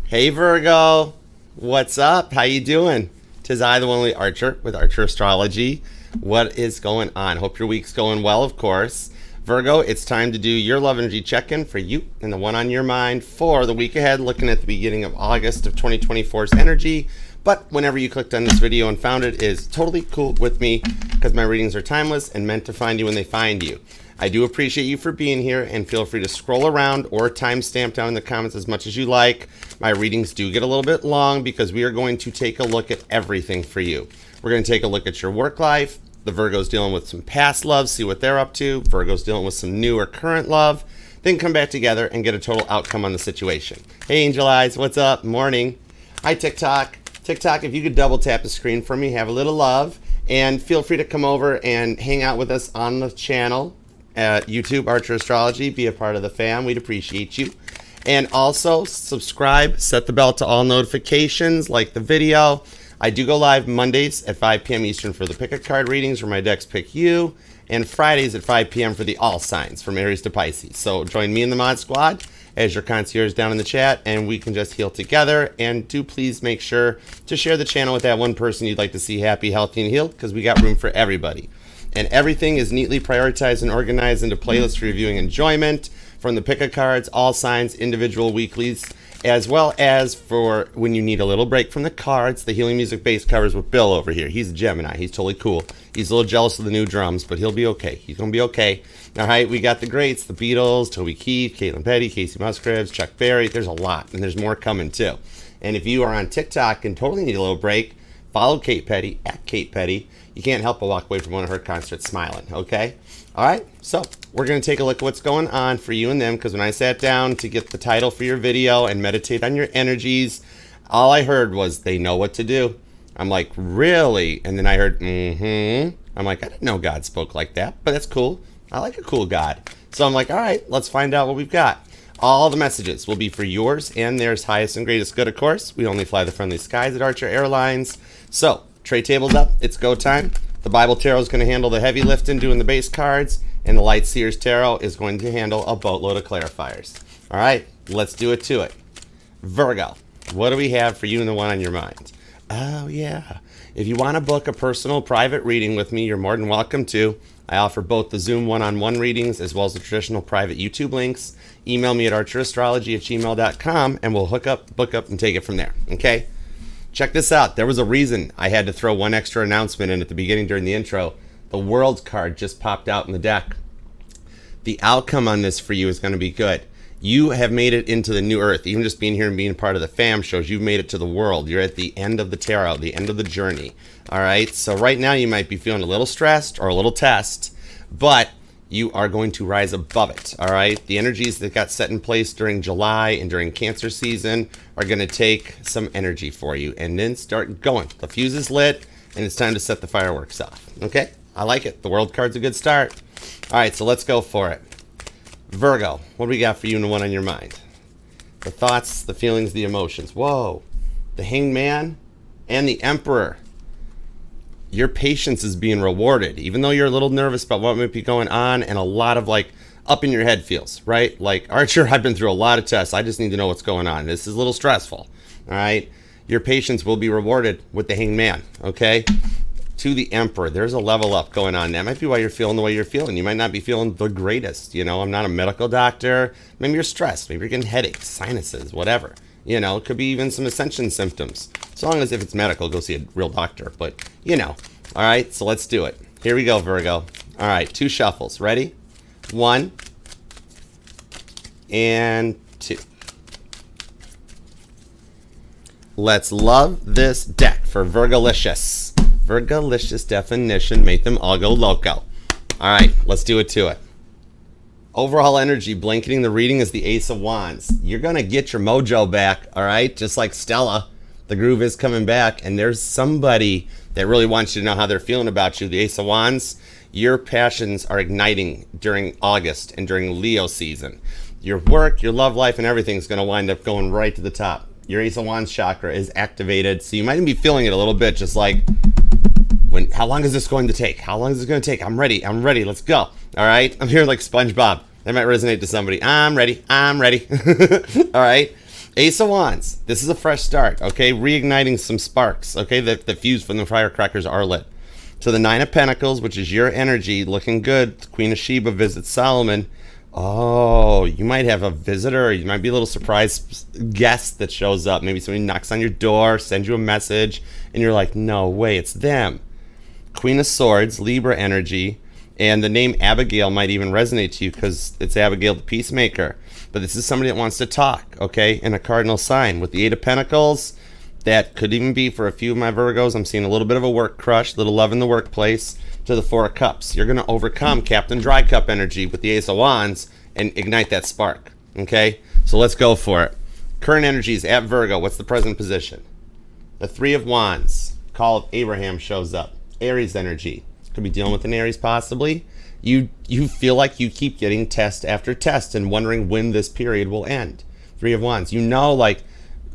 Hey Virgo, what's up? How you doing? 'Tis I, the one only Archer with Archer Astrology. What is going on? Hope your week's going well, of course. Virgo, it's time to do your love energy check-in for you and the one on your mind for the week ahead, looking at the beginning of August of 2024's energy. But whenever you clicked on this video and found it is totally cool with me because my readings are timeless and meant to find you when they find you. I do appreciate you for being here, and feel free to scroll around or timestamp down in the comments as much as you like. My readings do get a little bit long because we are going to take a look at everything for you. We're going to take a look at your work life. The Virgo's dealing with some past love, see what they're up to. Virgo's dealing with some new or current love. Then come back together and get a total outcome on the situation. Hey Angel Eyes, what's up? Morning. Hi TikTok. TikTok, if you could double tap the screen for me, have a little love. And feel free to come over and hang out with us on the channel at YouTube, Archer Astrology. Be a part of the fam. We'd appreciate you. And also subscribe, set the bell to all notifications, like the video. I do go live Mondays at 5 p.m. Eastern for the pick-a-card readings where my decks pick you, and Fridays at 5 p.m. for the all signs from Aries to Pisces. So join me in the mod squad as your concierge down in the chat, and we can just heal together. And do please make sure to share the channel with that one person you'd like to see happy, healthy, and healed, because we got room for everybody. And everything is neatly prioritized and organized into playlists for reviewing enjoyment, from the pick-a-cards, all signs, individual weeklies, as well as for when you need a little break from the cards, the healing music bass covers with Bill over here. He's a Gemini. He's totally cool. He's a little jealous of the new drums, but he'll be okay. He's going to be okay. All right, we got the greats, the Beatles, Toby Keith, Caitlin Petty, Casey Musgraves, Chuck Berry. There's a lot, and there's more coming too. And if you are on TikTok and totally need a little break, follow Kate Petty, at Kate Petty. You can't help but walk away from one of her concerts smiling, okay? All right, so we're going to take a look at what's going on for you and them, because when I sat down to get the title for your video and meditate on your energies, all I heard was, they know what to do. I'm like, really? And then I heard, I'm like, I didn't know God spoke like that, but that's cool. I like a cool God. So I'm like, all right, let's find out what we've got. All the messages will be for yours and theirs highest and greatest good, of course. We only fly the friendly skies at Archer Airlines. So, tray table's up. It's go time. The Bible Tarot is going to handle the heavy lifting, doing the base cards, and the Light Seers Tarot is going to handle a boatload of clarifiers. All right, let's do it to it. Virgo, what do we have for you and the one on your mind? Oh, yeah. If you want to book a personal private reading with me, you're more than welcome to. I offer both the Zoom one-on-one readings as well as the traditional private YouTube links. Email me at archerastrology@gmail.com and we'll book up, and take it from there, okay? Check this out. There was a reason I had to throw one extra announcement in at the beginning during the intro. The World card just popped out in the deck. The outcome on this for you is going to be good. You have made it into the new earth. Even just being here and being part of the fam shows you've made it to the world. You're at the end of the tarot, the end of the journey. All right? So right now you might be feeling a little stressed or a little test, but you are going to rise above it. All right? The energies that got set in place during July and during Cancer season are going to take some energy for you and then start going. The fuse is lit and it's time to set the fireworks off. Okay? I like it. The World card's a good start. All right, so let's go for it. Virgo, what do we got for you and the one on your mind? The thoughts, the feelings, the emotions. Whoa. The Hanged Man and the Emperor. Your patience is being rewarded, even though you're a little nervous about what might be going on and a lot of like up in your head feels, right? Like, Archer, I've been through a lot of tests. I just need to know what's going on. This is a little stressful, all right? Your patience will be rewarded with the Hanged Man, okay? To the Emperor, there's a level up going on. That might be why you're feeling the way you're feeling. You might not be feeling the greatest. You know, I'm not a medical doctor. Maybe you're stressed. Maybe you're getting headaches, sinuses, whatever. You know, it could be even some ascension symptoms. As long as if it's medical, go see a real doctor. But, you know. All right, so let's do it. Here we go, Virgo. All right, 2 shuffles. Ready? 1 and 2. Let's love this deck for Virgolicious. Virgolicious definition, make them all go loco. All right, let's do it to it. Overall energy, blanketing the reading is the Ace of Wands. You're going to get your mojo back, all right? Just like Stella, the groove is coming back, and there's somebody that really wants you to know how they're feeling about you. The Ace of Wands, your passions are igniting during August and during Leo season. Your work, your love life, and everything's going to wind up going right to the top. Your Ace of Wands chakra is activated, so you might even be feeling it a little bit, just like, how long is this going to take? How long is this going to take? I'm ready, let's go. All right, I'm here like SpongeBob. That might resonate to somebody. I'm ready. All right. Ace of Wands. This is a fresh start, okay? Reigniting some sparks, okay? The fuse from the firecrackers are lit. So the Nine of Pentacles, which is your energy, looking good. Queen of Sheba visits Solomon. Oh, you might have a visitor. You might be a little surprise guest that shows up. Maybe somebody knocks on your door, sends you a message, and you're like, no way, it's them. Queen of Swords, Libra energy. And the name Abigail might even resonate to you because it's Abigail the Peacemaker. But this is somebody that wants to talk, okay, in a cardinal sign. With the Eight of Pentacles, that could even be for a few of my Virgos. I'm seeing a little bit of a work crush, a little love in the workplace. To the Four of Cups. You're going to overcome Captain Dry Cup energy with the Ace of Wands and ignite that spark, okay? So let's go for it. Current energies at Virgo. What's the present position? The Three of Wands. Call of Abraham shows up. Aries energy. Could be dealing with an Aries possibly. You feel like you keep getting test after test and wondering when this period will end. Three of Wands. You know, like,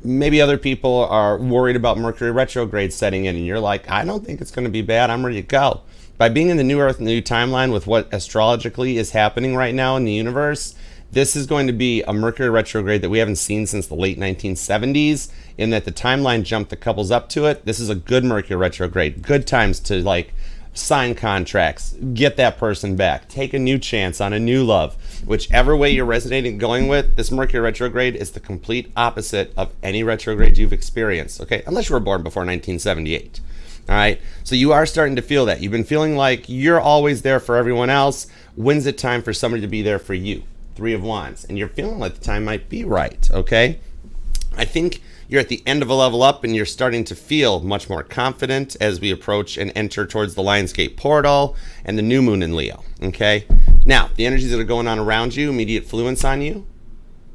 maybe other people are worried about Mercury retrograde setting in, and you're like, I don't think it's going to be bad. I'm ready to go. By being in the new Earth, new timeline with what astrologically is happening right now in the universe, this is going to be a Mercury retrograde that we haven't seen since the late 1970s, in that the timeline jumped the couples up to it. This is a good Mercury retrograde. Good times to, like, sign contracts, get that person back, take a new chance on a new love. Whichever way you're resonating going with, this Mercury retrograde is the complete opposite of any retrograde you've experienced, okay? Unless you were born before 1978. All right, so you are starting to feel that. You've been feeling like you're always there for everyone else. When's it time for somebody to be there for you? Three of Wands. And you're feeling like the time might be right, okay? I think you're at the end of a level up and you're starting to feel much more confident as we approach and enter towards the Lionsgate portal and the new moon in Leo, okay? Now, the energies that are going on around you, immediate influence on you.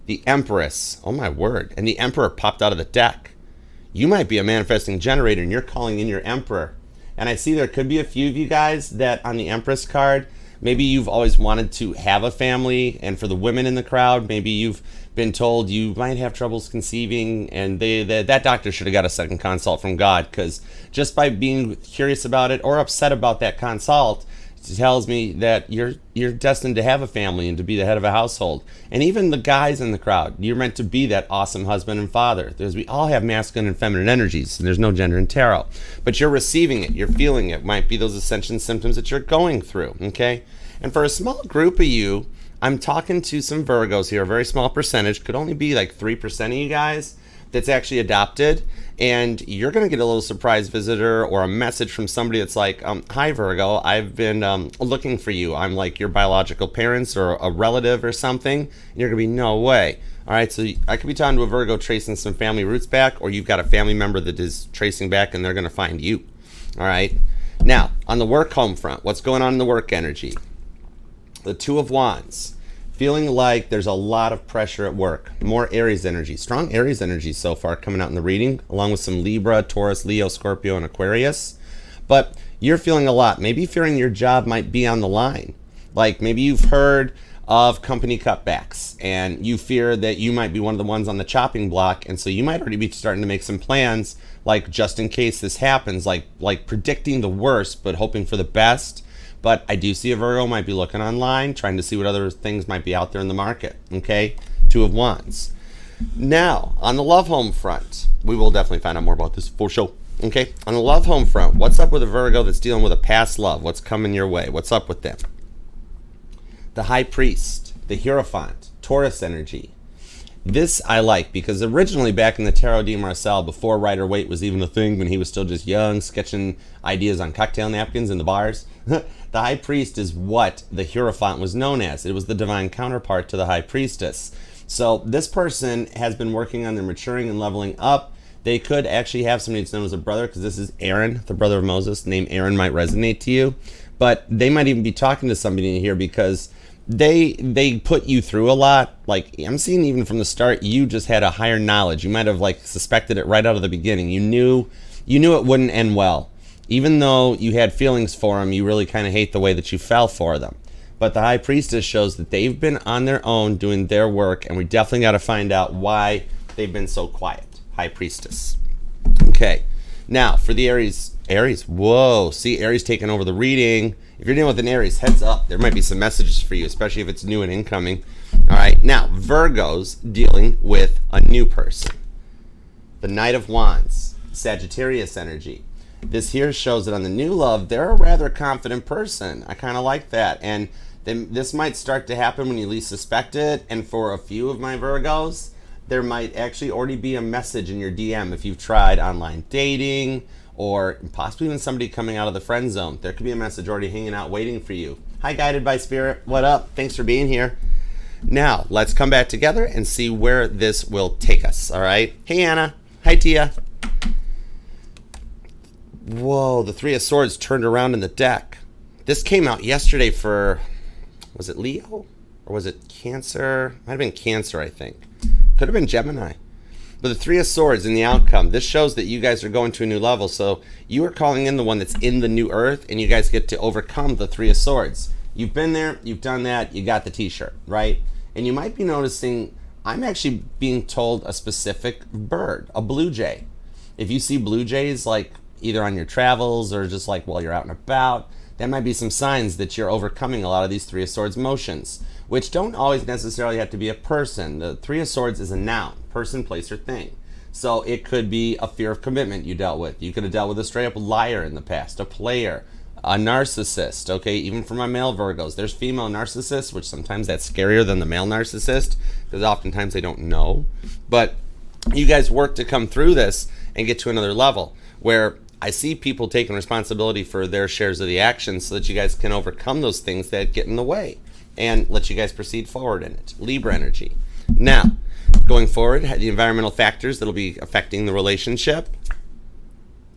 The Empress, oh my word, and the Emperor popped out of the deck. You might be a manifesting generator and you're calling in your Emperor. And I see there could be a few of you guys that on the Empress card, maybe you've always wanted to have a family, and for the women in the crowd, maybe you've been told you might have troubles conceiving, and that doctor should have got a second consult from God, because just by being curious about it or upset about that consult, it tells me that you're destined to have a family and to be the head of a household. And even the guys in the crowd, you're meant to be that awesome husband and father. We all have masculine and feminine energies, and there's no gender in tarot. But you're receiving it, you're feeling it. Might be those ascension symptoms that you're going through, okay? And for a small group of you, I'm talking to some Virgos here, a very small percentage, could only be like 3% of you guys that's actually adopted, and you're going to get a little surprise visitor or a message from somebody that's like, hi Virgo, I've been looking for you. I'm like your biological parents or a relative or something. And you're going to be, no way. All right, so I could be talking to a Virgo tracing some family roots back, or you've got a family member that is tracing back and they're going to find you. All right, now on the work home front, what's going on in the work energy? The Two of Wands. Feeling like there's a lot of pressure at work. More Aries energy. Strong Aries energy so far coming out in the reading, along with some Libra, Taurus, Leo, Scorpio, and Aquarius. But you're feeling a lot. Maybe fearing your job might be on the line. Like maybe you've heard of company cutbacks and you fear that you might be one of the ones on the chopping block. And so you might already be starting to make some plans, like just in case this happens, like predicting the worst, but hoping for the best. But I do see a Virgo might be looking online, trying to see what other things might be out there in the market, okay? Two of Wands. Now, on the love home front, we will definitely find out more about this for sure, okay? On the love home front, what's up with a Virgo that's dealing with a past love? What's coming your way? What's up with them? The High Priest, the Hierophant, Taurus energy. This I like because originally back in the Tarot de Marseille, before Rider-Waite was even a thing, when he was still just young, sketching ideas on cocktail napkins in the bars, the High Priest is what the Hierophant was known as. It was the divine counterpart to the High Priestess. So this person has been working on their maturing and leveling up. They could actually have somebody that's known as a brother, because this is Aaron, the brother of Moses. The name Aaron might resonate to you. But they might even be talking to somebody in here because they put you through a lot. Like I'm seeing even from the start, you just had a higher knowledge. You might have like suspected it right out of the beginning. You knew it wouldn't end well. Even though you had feelings for them, you really kind of hate the way that you fell for them. But the High Priestess shows that they've been on their own doing their work, and we definitely got to find out why they've been so quiet. High Priestess. Okay. Now, for the Aries, whoa, see Aries taking over the reading. If you're dealing with an Aries, heads up. There might be some messages for you, especially if it's new and incoming. All right, now Virgos dealing with a new person. The Knight of Wands, Sagittarius energy. This here shows that on the new love, they're a rather confident person. I kind of like that. And then this might start to happen when you least suspect it. And for a few of my Virgos, there might actually already be a message in your DM if you've tried online dating or possibly even somebody coming out of the friend zone. There could be a message already hanging out waiting for you. Hi, Guided by Spirit. What up? Thanks for being here. Now, let's come back together and see where this will take us, all right? Hey, Anna. Hi, Tia. Whoa, the Three of Swords turned around in the deck. This came out yesterday for, was it Leo? Or was it Cancer? Might have been Cancer, I think. Could have been Gemini. But the Three of Swords in the outcome, this shows that you guys are going to a new level. So you are calling in the one that's in the new earth, and you guys get to overcome the Three of Swords. You've been there, you've done that, you got the t-shirt, right? And you might be noticing, I'm actually being told a specific bird, a blue jay. If you see blue jays, like either on your travels or just like while you're out and about, that might be some signs that you're overcoming a lot of these Three of Swords motions, which don't always necessarily have to be a person. The Three of Swords is a noun, person, place, or thing. So it could be a fear of commitment you dealt with. You could have dealt with a straight up liar in the past, a player, a narcissist, okay? Even for my male Virgos, there's female narcissists, which sometimes that's scarier than the male narcissist because oftentimes they don't know. But you guys work to come through this and get to another level where I see people taking responsibility for their shares of the action so that you guys can overcome those things that get in the way and let you guys proceed forward in it. Libra energy. Now, going forward, the environmental factors that'll be affecting the relationship.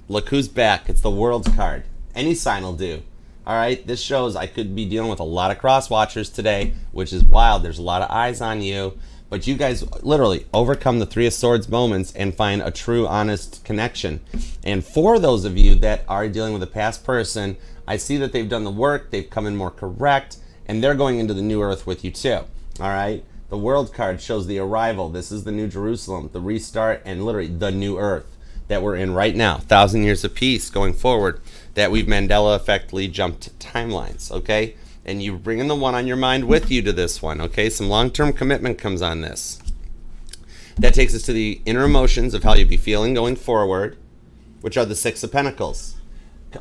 Look who's back. It's the World's card. Any sign will do. All right, this shows I could be dealing with a lot of cross watchers today, which is wild. There's a lot of eyes on you. But you guys literally overcome the Three of Swords moments and find a true, honest connection. And for those of you that are dealing with a past person, I see that they've done the work, they've come in more correct, and they're going into the new earth with you too. All right? The World card shows the arrival. This is the New Jerusalem, the restart, and literally the new earth that we're in right now. 1,000 years of peace going forward, that we've Mandela effectively jumped timelines, okay? And you bring in the one on your mind with you to this one, okay? Some long-term commitment comes on this. That takes us to the inner emotions of how you'll be feeling going forward, which are the Six of Pentacles.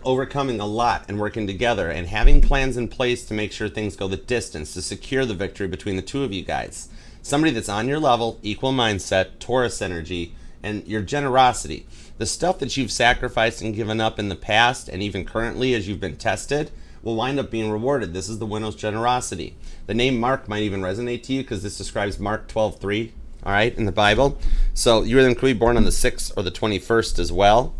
Overcoming a lot and working together and having plans in place to make sure things go the distance, to secure the victory between the two of you guys. Somebody that's on your level, equal mindset, Taurus energy, and your generosity. The stuff that you've sacrificed and given up in the past and even currently as you've been tested will wind up being rewarded. This is the Winnow's generosity. The name Mark might even resonate to you because this describes Mark 12:3, all right, in the Bible. So you then could be born on the 6th or the 21st as well.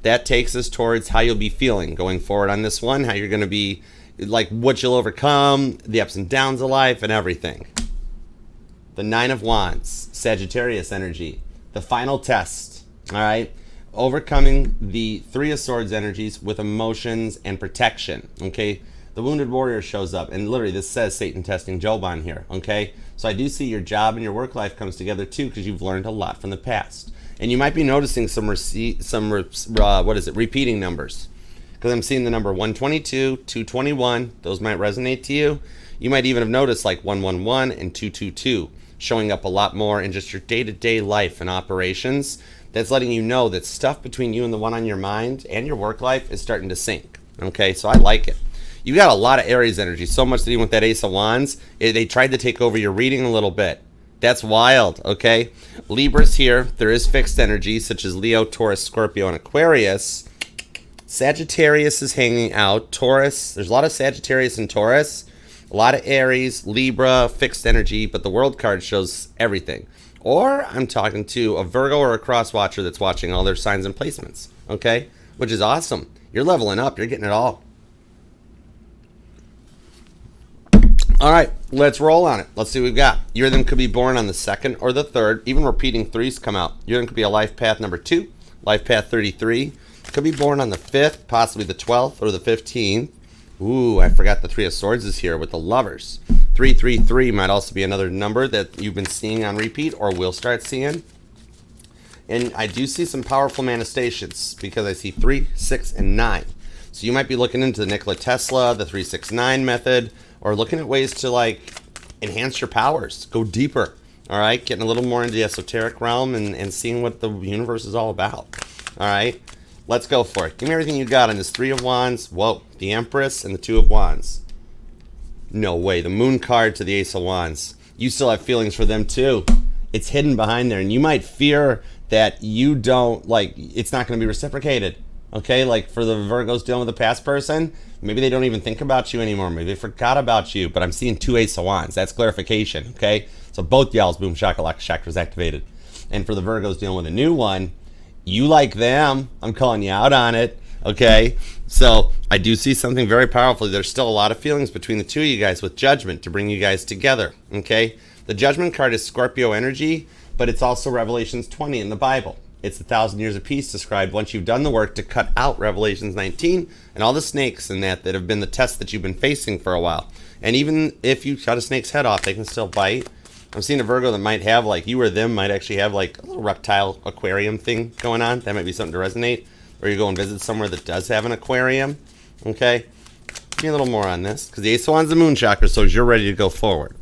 That takes us towards how you'll be feeling going forward on this one, how you're going to be, like what you'll overcome, the ups and downs of life and everything. The Nine of Wands, Sagittarius energy, the final test, all right? Overcoming the Three of Swords energies with emotions and protection, okay? The Wounded Warrior shows up, and literally this says Satan testing Job on here, okay? So I do see your job and your work life comes together too because you've learned a lot from the past. And you might be noticing repeating numbers. Because I'm seeing the number 122, 221, those might resonate to you. You might even have noticed like 111 and 222 showing up a lot more in just your day-to-day life and operations. That's letting you know that stuff between you and the one on your mind and your work life is starting to sync. Okay, so I like it. You got a lot of Aries energy, so much that even with that Ace of Wands, they tried to take over your reading a little bit. That's wild, okay? Libra's here. There is fixed energy, such as Leo, Taurus, Scorpio, and Aquarius. Sagittarius is hanging out. Taurus, there's a lot of Sagittarius and Taurus. A lot of Aries, Libra, fixed energy, but the World card shows everything. Or I'm talking to a Virgo or a cross watcher that's watching all their signs and placements, okay? Which is awesome. You're leveling up. You're getting it all. All right, let's roll on it. Let's see what we've got. Your of them could be born on the 2nd or the 3rd. Even repeating threes come out. Your of them could be a life path number 2, life path 33. Could be born on the 5th, possibly the 12th or the 15th. Ooh, I forgot the Three of Swords is here with the Lovers. 333 might also be another number that you've been seeing on repeat or will start seeing. And I do see some powerful manifestations because I see 3, 6, and 9. So you might be looking into the Nikola Tesla, the 369 method, or looking at ways to like enhance your powers, go deeper. All right, getting a little more into the esoteric realm and seeing what the universe is all about. All right, let's go for it. Give me everything you got on this Three of Wands. Whoa, the Empress and the Two of Wands. No way, the Moon card to the Ace of Wands. You still have feelings for them too. It's hidden behind there, and you might fear that you don't, like, it's not going to be reciprocated. Okay, like for the Virgos dealing with a past person, maybe they don't even think about you anymore. Maybe they forgot about you, but I'm seeing two Ace of Wands. That's clarification, okay? So both y'all's boom shakalaka chakras activated. And for the Virgos dealing with a new one, you like them. I'm calling you out on it, okay? So I do see something very powerful. There's still a lot of feelings between the two of you guys with judgment to bring you guys together, okay? The Judgment card is Scorpio energy, but it's also Revelations 20 in the Bible. It's 1,000 years of peace described once you've done the work to cut out Revelations 19 and all the snakes and that have been the test that you've been facing for a while. And even if you cut a snake's head off, they can still bite. I'm seeing a Virgo that might have, like, you or them might actually have, like, a little reptile aquarium thing going on. That might be something to resonate. Or you go and visit somewhere that does have an aquarium. Okay? Give me a little more on this. Because the Ace of Wands is the Moon chakra, so you're ready to go forward.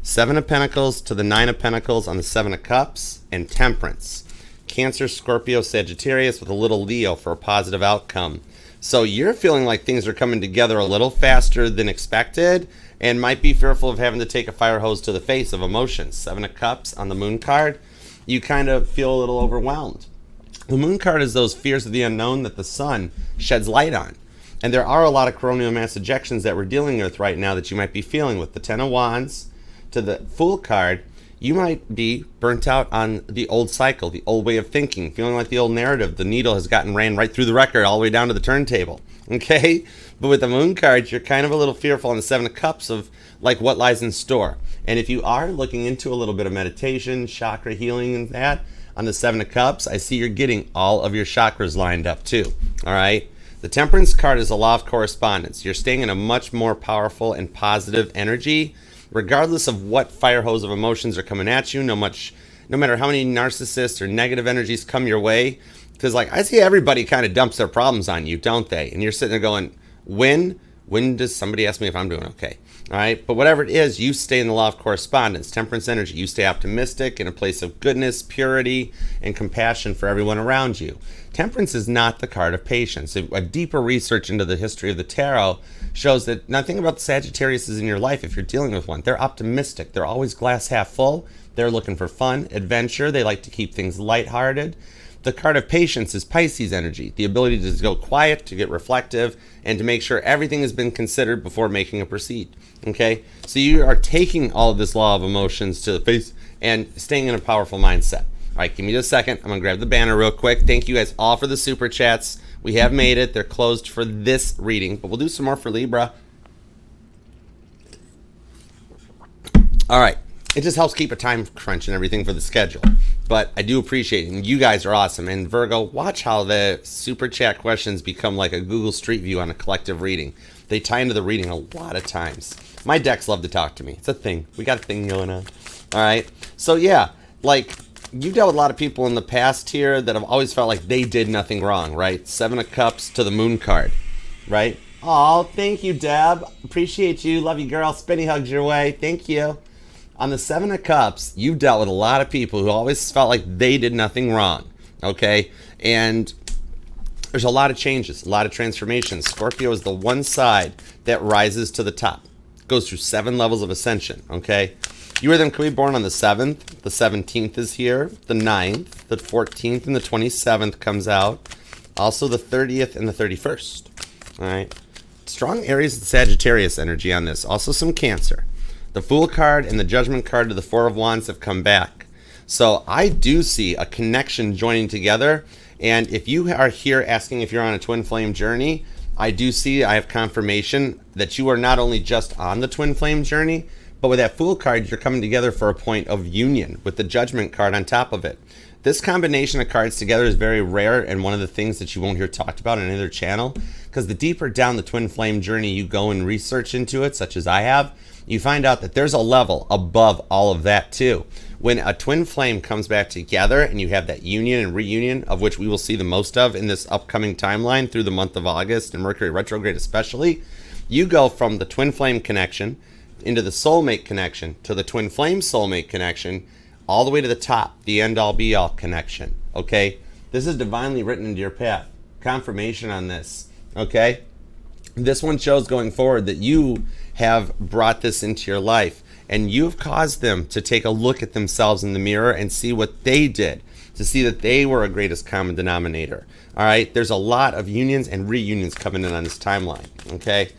Seven of Pentacles to the Nine of Pentacles on the Seven of Cups. And Temperance. Cancer, Scorpio, Sagittarius with a little Leo for a positive outcome. So you're feeling like things are coming together a little faster than expected, and might be fearful of having to take a fire hose to the face of emotions. Seven of Cups on the Moon card, you kind of feel a little overwhelmed. The Moon card is those fears of the unknown that the Sun sheds light on. And there are a lot of coronal mass ejections that we're dealing with right now that you might be feeling with. The Ten of Wands to the Fool card, you might be burnt out on the old cycle, the old way of thinking, feeling like the old narrative. The needle has ran right through the record all the way down to the turntable, okay? But with the Moon card, you're kind of a little fearful on the Seven of Cups of, like, what lies in store. And if you are looking into a little bit of meditation, chakra healing and that, on the Seven of Cups, I see you're getting all of your chakras lined up too, all right? The Temperance card is a law of correspondence. You're staying in a much more powerful and positive energy, regardless of what fire hose of emotions are coming at you, no matter how many narcissists or negative energies come your way. Because, like, I see everybody kind of dumps their problems on you, don't they? And you're sitting there going, when does somebody ask me if I'm doing okay? All right, but whatever it is, you stay in the law of correspondence, Temperance energy. You stay optimistic in a place of goodness, purity, and compassion for everyone around you. Temperance is not the card of patience. A deeper research into the history of the tarot shows that nothing about the Sagittarius is in your life if you're dealing with one. They're optimistic. They're always glass half full. They're looking for fun, adventure. They like to keep things lighthearted. The card of patience is Pisces energy, the ability to go quiet, to get reflective, and to make sure everything has been considered before making a proceed. Okay? So you are taking all of this law of emotions to the face and staying in a powerful mindset. All right, give me just a second. I'm going to grab the banner real quick. Thank you guys all for the super chats. We have made it. They're closed for this reading, but we'll do some more for Libra. All right. It just helps keep a time crunch and everything for the schedule. But I do appreciate it. And you guys are awesome. And Virgo, watch how the super chat questions become like a Google Street View on a collective reading. They tie into the reading a lot of times. My decks love to talk to me. It's a thing. We got a thing going on. All right. So, yeah, like, you've dealt with a lot of people in the past here that have always felt like they did nothing wrong, right? Seven of Cups to the Moon card, right? Oh, thank you, Deb. Appreciate you. Love you, girl. Spinny hugs your way. Thank you. On the Seven of Cups, you've dealt with a lot of people who always felt like they did nothing wrong, okay? And there's a lot of changes, a lot of transformations. Scorpio is the one side that rises to the top, goes through 7 levels of ascension, okay? You or them could be born on the 7th. The 17th is here. The 9th, the 14th, and the 27th comes out. Also the 30th and the 31st, all right? Strong Aries and Sagittarius energy on this. Also some Cancer. The Fool card and the Judgment card to the Four of Wands have come back. So I do see a connection joining together. And if you are here asking if you're on a twin flame journey, I have confirmation that you are not only just on the twin flame journey, but with that Fool card, you're coming together for a point of union with the Judgment card on top of it. This combination of cards together is very rare and one of the things that you won't hear talked about on any other channel, because the deeper down the twin flame journey you go and research into it, such as I have, you find out that there's a level above all of that too. When a twin flame comes back together and you have that union and reunion, of which we will see the most of in this upcoming timeline through the month of August and Mercury retrograde especially, you go from the twin flame connection into the soulmate connection, to the twin flame soulmate connection, all the way to the top, the end all be all connection. Okay, this is divinely written into your path. Confirmation on this. Okay, this one shows going forward that you have brought this into your life, and you've caused them to take a look at themselves in the mirror and see what they did, to see that they were a greatest common denominator. All right, there's a lot of unions and reunions coming in on this timeline. Okay,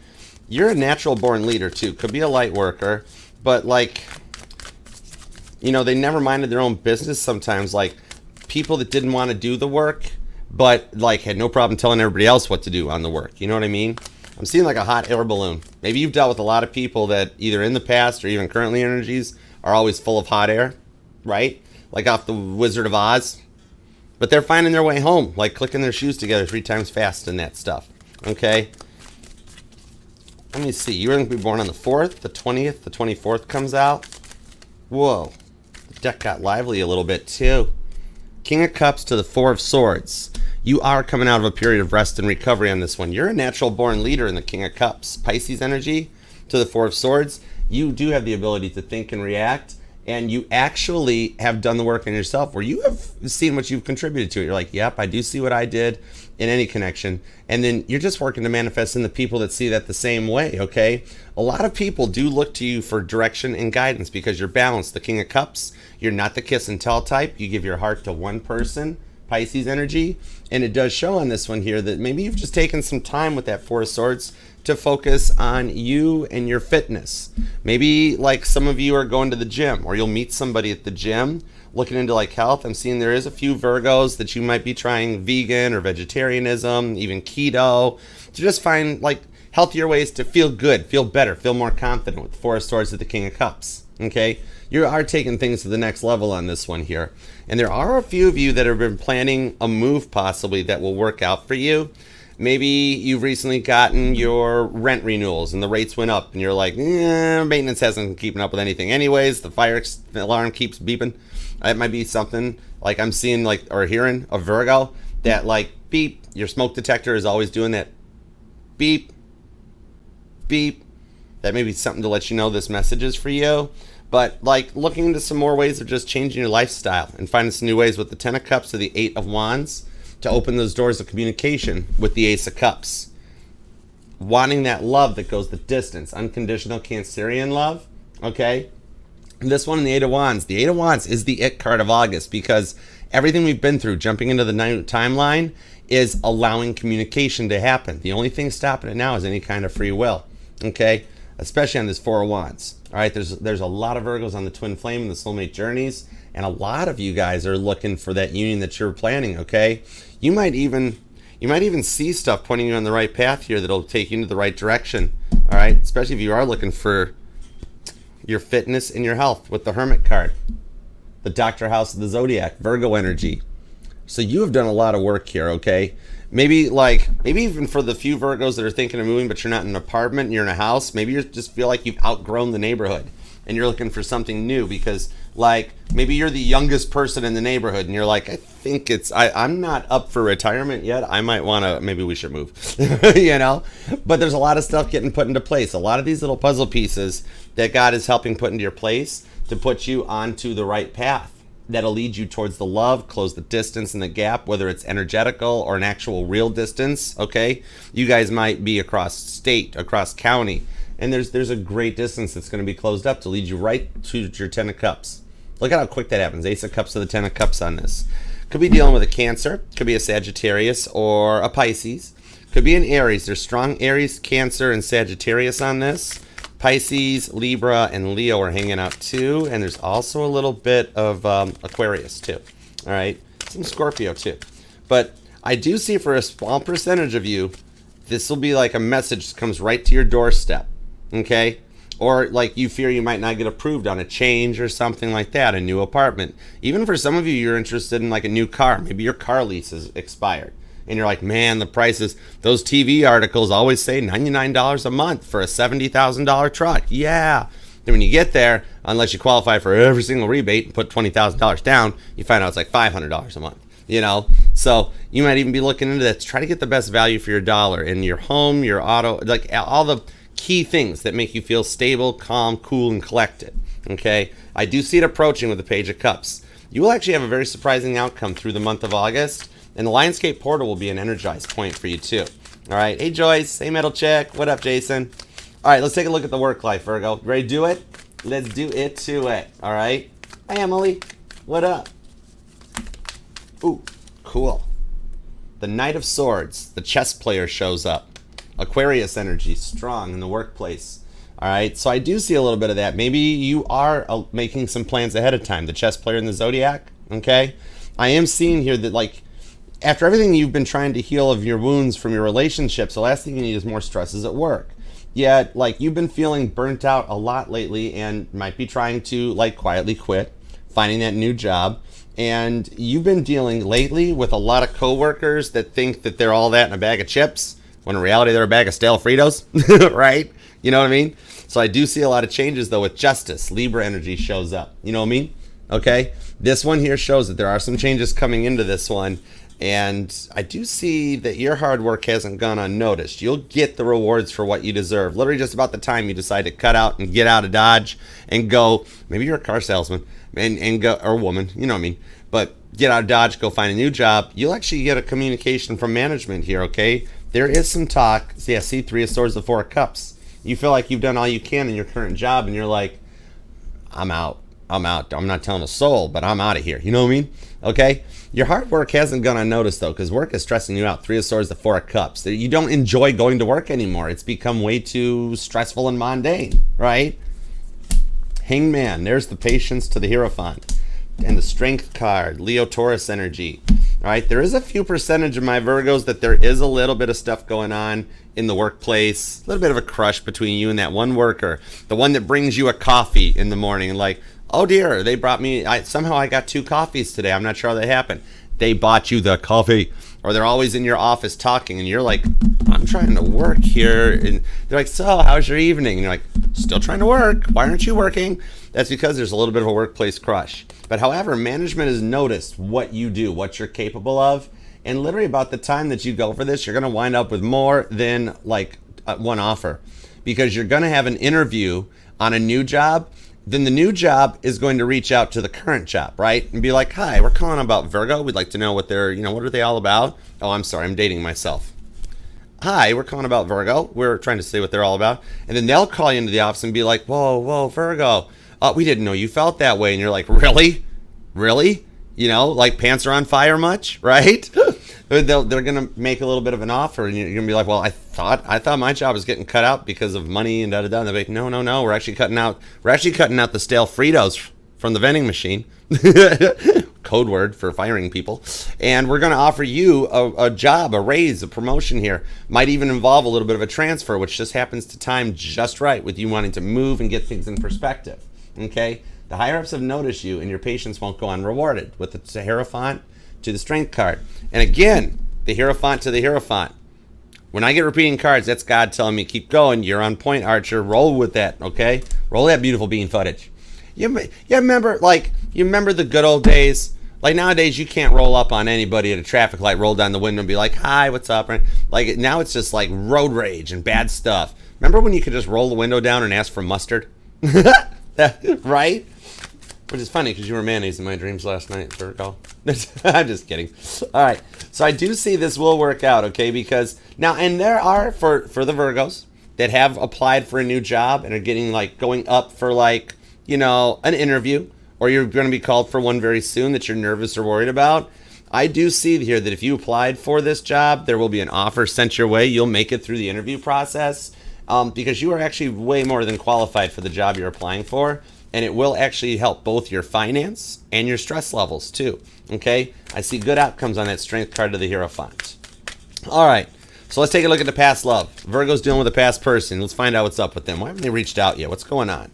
you're a natural born leader too. Could be a light worker, but like, you know, they never minded their own business sometimes. Like people that didn't want to do the work, but like had no problem telling everybody else what to do on the work. You know what I mean? I'm seeing like a hot air balloon. Maybe you've dealt with a lot of people that either in the past or even currently energies are always full of hot air, right? Like off the Wizard of Oz. But they're finding their way home, like clicking their shoes together 3 times fast and that stuff. Okay? Let me see. You're going to be born on the 4th, the 20th, the 24th comes out. Whoa. The deck got lively a little bit too. King of Cups to the 4 of Swords. You are coming out of a period of rest and recovery on this one. You're a natural born leader in the King of Cups. Pisces energy to the 4 of Swords. You do have the ability to think and react, and you actually have done the work on yourself where you have seen what you've contributed to it. You're like, yep, I do see what I did in any connection. And then you're just working to manifest in the people that see that the same way, okay? A lot of people do look to you for direction and guidance because you're balanced. The King of Cups, you're not the kiss and tell type. You give your heart to one person, Pisces energy. And it does show on this one here that maybe you've just taken some time with that 4 of Swords to focus on you and your fitness. Maybe like some of you are going to the gym, or you'll meet somebody at the gym looking into like health. I'm seeing there is a few Virgos that you might be trying vegan or vegetarianism, even keto, to just find like healthier ways to feel good, feel better, feel more confident with the 4 of Swords to the King of Cups. Okay, you are taking things to the next level on this one here. And there are a few of you that have been planning a move possibly that will work out for you. Maybe you've recently gotten your rent renewals and the rates went up and you're like, maintenance hasn't keeping up with anything anyways. The fire alarm keeps beeping. That might be something like I'm seeing like or hearing a Virgo that like beep. Your smoke detector is always doing that beep, beep. That may be something to let you know this message is for you. But like looking into some more ways of just changing your lifestyle and finding some new ways with the 10 of Cups to the 8 of Wands to open those doors of communication with the Ace of Cups. Wanting that love that goes the distance, unconditional Cancerian love, okay? This one in the 8 of Wands. The 8 of Wands is the it card of August because everything we've been through, jumping into the timeline, is allowing communication to happen. The only thing stopping it now is any kind of free will, okay? Especially on this 4 of Wands. All right, there's a lot of Virgos on the twin flame and the soulmate journeys, and a lot of you guys are looking for that union that you're planning, okay? You might even see stuff pointing you on the right path here that'll take you into the right direction, all right? Especially if you are looking for your fitness and your health with the Hermit card, the Doctor House of the Zodiac, Virgo energy. So you have done a lot of work here, okay? Maybe even for the few Virgos that are thinking of moving, but you're not in an apartment, you're in a house. Maybe you just feel like you've outgrown the neighborhood and you're looking for something new because like maybe you're the youngest person in the neighborhood and you're like, I think I'm not up for retirement yet. I might want to, maybe we should move, you know? But there's a lot of stuff getting put into place. A lot of these little puzzle pieces that God is helping put into your place to put you onto the right path. That'll lead you towards the love, close the distance and the gap, whether it's energetical or an actual real distance, okay? You guys might be across state, across county, and there's a great distance that's going to be closed up to lead you right to your 10 of Cups. Look at how quick that happens. Ace of Cups to the 10 of Cups on this. Could be dealing with a Cancer, could be a Sagittarius or a Pisces. Could be an Aries. There's strong Aries, Cancer, and Sagittarius on this. Pisces, Libra, and Leo are hanging out too, and there's also a little bit of Aquarius too. All right, some Scorpio too. But I do see for a small percentage of you, this will be like a message that comes right to your doorstep, okay? Or like you fear you might not get approved on a change or something like that, a new apartment. Even for some of you, you're interested in like a new car. Maybe your car lease is expired. And you're like, man, the prices, those TV articles always say $99 a month for a $70,000 truck. Yeah. Then when you get there, unless you qualify for every single rebate and put $20,000 down, you find out it's like $500 a month, you know? So you might even be looking into that to try to get the best value for your dollar in your home, your auto, like all the key things that make you feel stable, calm, cool, and collected. Okay, I do see it approaching with the Page of Cups. You will actually have a very surprising outcome through the month of August, and the Lionsgate portal will be an energized point for you too. All right, hey Joyce, hey Metal Chick, what up Jason? All right, let's take a look at the work life, Virgo. Ready to do it? Let's do it to it. All right. Hi Emily, what up? Ooh, cool. The Knight of Swords, the chess player shows up. Aquarius energy, strong in the workplace. All right, so I do see a little bit of that. Maybe you are making some plans ahead of time. The chess player in the Zodiac, okay? I am seeing here that, like, after everything you've been trying to heal of your wounds from your relationships, the last thing you need is more stresses at work. Yet, like, you've been feeling burnt out a lot lately and might be trying to, like, quietly quit, finding that new job. And you've been dealing lately with a lot of coworkers that think that they're all that in a bag of chips, when in reality they're a bag of stale Fritos, right? You know what I mean? So I do see a lot of changes, though, with Justice. Libra energy shows up. You know what I mean? Okay? This one here shows that there are some changes coming into this one. And I do see that your hard work hasn't gone unnoticed. You'll get the rewards for what you deserve. Literally just about the time you decide to cut out and get out of Dodge and go, maybe you're a car salesman and go, or a woman, you know what I mean? But get out of Dodge, go find a new job. You'll actually get a communication from management here, okay? There is some talk. So yeah, see, Three of Swords, the Four of Cups. You feel like you've done all you can in your current job, and you're like, I'm out. I'm not telling a soul, but I'm out of here. You know what I mean? Okay? Your hard work hasn't gone unnoticed, though, because work is stressing you out. Three of Swords, the Four of Cups. You don't enjoy going to work anymore. It's become way too stressful and mundane, right? Hanged Man. There's the Patience to the Hierophant. And the Strength card. Leo Taurus energy. All right? There is a few percentage of my Virgos that there is a little bit of stuff going on in the workplace. A little bit of a crush between you and that one worker. The one that brings you a coffee in the morning and like, oh dear, they brought me, somehow I got 2 coffees today. I'm not sure how that happened. They bought you the coffee. Or they're always in your office talking and you're like, I'm trying to work here. And they're like, so how's your evening? And you're like, still trying to work. Why aren't you working? That's because there's a little bit of a workplace crush. But however, management has noticed what you do, what you're capable of. And literally about the time that you go for this, you're going to wind up with more than like one offer. Because you're going to have an interview on a new job. Then the new job is going to reach out to the current job, right? And be like, hi, we're calling about Virgo. We'd like to know what they're, what are they all about? Oh, I'm sorry, I'm dating myself. Hi, we're calling about Virgo. We're trying to see what they're all about. And then they'll call you into the office and be like, whoa, Virgo. We didn't know you felt that way. And you're like, really? Really? Like pants are on fire much, right? They're going to make a little bit of an offer, and you're going to be like, well, I thought my job was getting cut out because of money and da-da-da. And they're like, no, we're actually cutting out the stale Fritos from the vending machine. Code word for firing people. And we're going to offer you a job, a raise, a promotion here. Might even involve a little bit of a transfer, which just happens to time just right with you wanting to move and get things in perspective. Okay? The higher-ups have noticed you, and your patience won't go unrewarded with the Hierophant to the Strength card. And again, the Hierophant to the Hierophant. When I get repeating cards, that's God telling me, keep going. You're on point, Archer. Roll with that, okay? Roll that beautiful bean footage. You remember the good old days? Like nowadays, you can't roll up on anybody at a traffic light, roll down the window and be like, hi, what's up? Like now it's just like road rage and bad stuff. Remember when you could just roll the window down and ask for mustard? Right? Which is funny because you were mayonnaise in my dreams last night, Virgo. I'm just kidding. All right. So I do see this will work out, okay? Because now, and there are, for the Virgos that have applied for a new job and are getting going up for an interview, or you're going to be called for one very soon that you're nervous or worried about. I do see here that if you applied for this job, there will be an offer sent your way. You'll make it through the interview process because you are actually way more than qualified for the job you're applying for. And it will actually help both your finance and your stress levels too. Okay? I see good outcomes on that Strength card to the Hierophant. All right. So let's take a look at the past love. Virgo's dealing with a past person. Let's find out what's up with them. Why haven't they reached out yet? What's going on?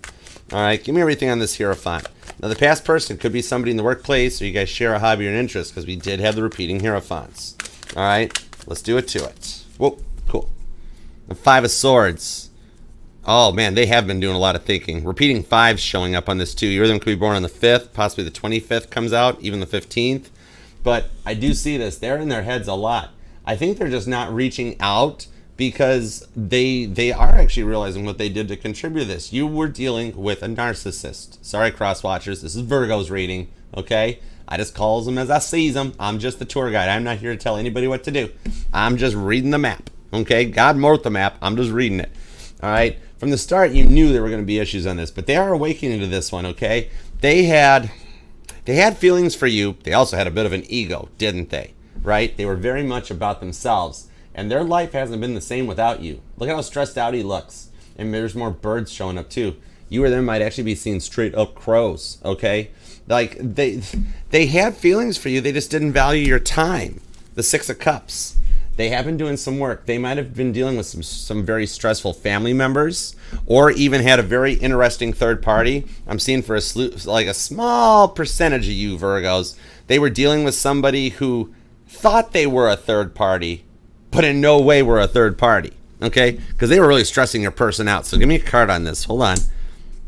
All right. Give me everything on this Hierophant. Now, the past person could be somebody in the workplace, or you guys share a hobby or an interest, because we did have the repeating Hierophants. All right. Let's do it to it. Whoa. Cool. The Five of Swords. Oh, man, they have been doing a lot of thinking. Repeating 5s showing up on this, too. Your of them could be born on the 5th. Possibly the 25th comes out, even the 15th. But I do see this. They're in their heads a lot. I think they're just not reaching out because they are actually realizing what they did to contribute to this. You were dealing with a narcissist. Sorry, cross watchers. This is Virgo's reading, okay? I just calls them as I sees them. I'm just the tour guide. I'm not here to tell anybody what to do. I'm just reading the map, okay? God wrote the map. I'm just reading it, all right? From the start, you knew there were going to be issues on this, but they are awakening to this one, okay? They had feelings for you. They also had a bit of an ego, didn't they? Right? They were very much about themselves. And their life hasn't been the same without you. Look at how stressed out he looks. And there's more birds showing up too. You or them might actually be seeing straight up crows, okay? Like, they had feelings for you. They just didn't value your time. The Six of Cups. They have been doing some work. They might have been dealing with some very stressful family members, or even had a very interesting third party. I'm seeing for a small percentage of you Virgos, they were dealing with somebody who thought they were a third party, but in no way were a third party, okay? Because they were really stressing your person out. So give me a card on this. Hold on.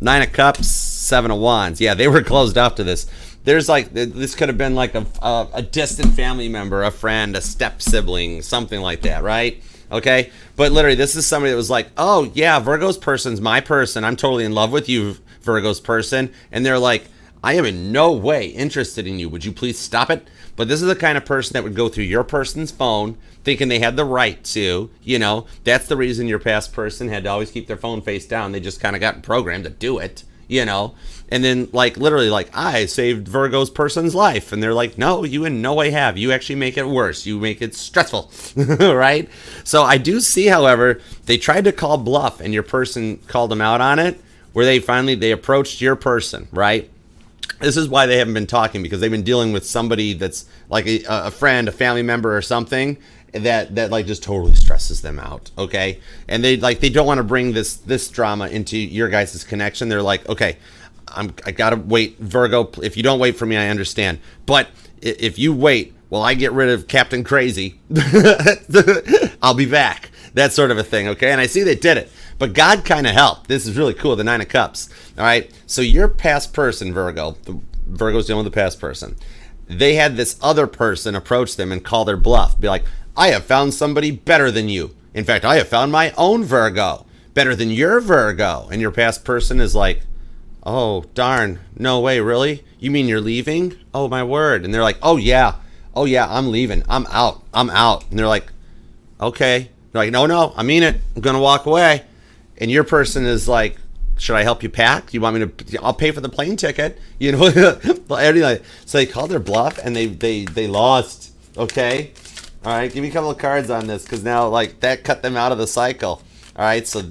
9 of Cups, 7 of Wands. Yeah, they were closed off to this. There's like, this could have been like a distant family member, a friend, a step sibling, something like that, right? Okay? But literally, this is somebody that was like, oh, yeah, Virgo's person's my person. I'm totally in love with you, Virgo's person. And they're like, I am in no way interested in you. Would you please stop it? But this is the kind of person that would go through your person's phone thinking they had the right to, you know. That's the reason your past person had to always keep their phone face down. They just kind of got programmed to do it, you know. And then, like, literally, like, I saved Virgo's person's life. And they're like, no, you in no way have. You actually make it worse. You make it stressful, right? So I do see, however, they tried to call bluff and your person called them out on it, where they approached your person, right? This is why they haven't been talking, because they've been dealing with somebody that's like a friend, a family member or something that like just totally stresses them out, okay? And they don't want to bring this drama into your guys' connection. They're like, okay, I gotta wait, Virgo. If you don't wait for me, I understand. But if you wait, well, I get rid of Captain Crazy. I'll be back. That sort of a thing, okay? And I see they did it. But God kind of helped. This is really cool, the 9 of Cups. All right? So your past person, Virgo, Virgo's dealing with the past person. They had this other person approach them and call their bluff. Be like, I have found somebody better than you. In fact, I have found my own Virgo. Better than your Virgo. And your past person is like, oh, darn. No way, really? You mean you're leaving? Oh, my word. And they're like, oh, yeah, I'm leaving. I'm out. And they're like, okay. They're like, no, I mean it. I'm going to walk away. And your person is like, should I help you pack? You want me to? I'll pay for the plane ticket. You know, so they called their bluff and they lost. Okay, all right. Give me a couple of cards on this, because now like that cut them out of the cycle. All right, so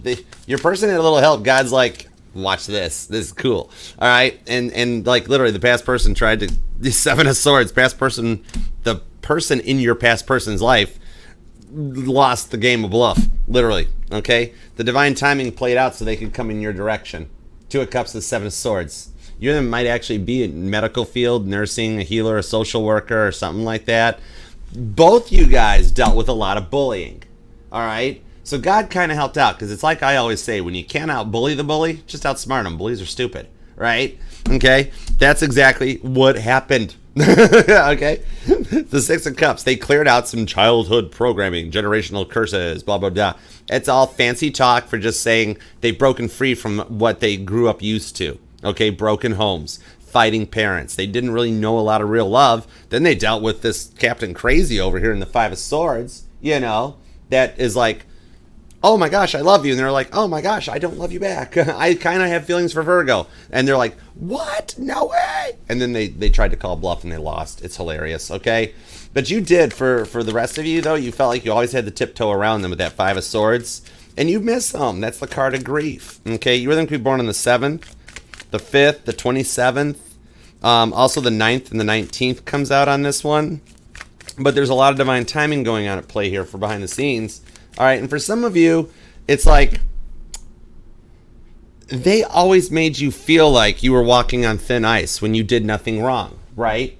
your person had a little help. God's like, watch this. This is cool. All right, and like literally the past person tried to, the 7 of Swords. Past person, the person in your past person's life lost the game of bluff, literally, okay? The divine timing played out so they could come in your direction. 2 of Cups, the 7 of Swords. You might actually be in medical field, nursing, a healer, a social worker, or something like that. Both you guys dealt with a lot of bullying, all right? So God kind of helped out, because it's like I always say, when you can't out-bully the bully, just outsmart them. Bullies are stupid, right? Okay? That's exactly what happened. Okay, the 6 of Cups, they cleared out some childhood programming, generational curses, blah blah blah. It's all fancy talk for just saying they've broken free from what they grew up used to. Okay, broken homes, fighting parents. They didn't really know a lot of real love. Then they dealt with this Captain Crazy over here in the 5 of Swords, you know, that is like, oh my gosh, I love you. And they're like, oh my gosh, I don't love you back. I kind of have feelings for Virgo. And they're like, what? No way. And then they tried to call bluff and they lost. It's hilarious, okay? But you did, for the rest of you, though, you felt like you always had to tiptoe around them with that 5 of Swords. And you miss them. That's the card of grief, okay? You were going to be born on the 7th, the 5th, the 27th. Also the 9th and the 19th comes out on this one. But there's a lot of divine timing going on at play here for behind the scenes. All right, and for some of you, it's like they always made you feel like you were walking on thin ice when you did nothing wrong, right?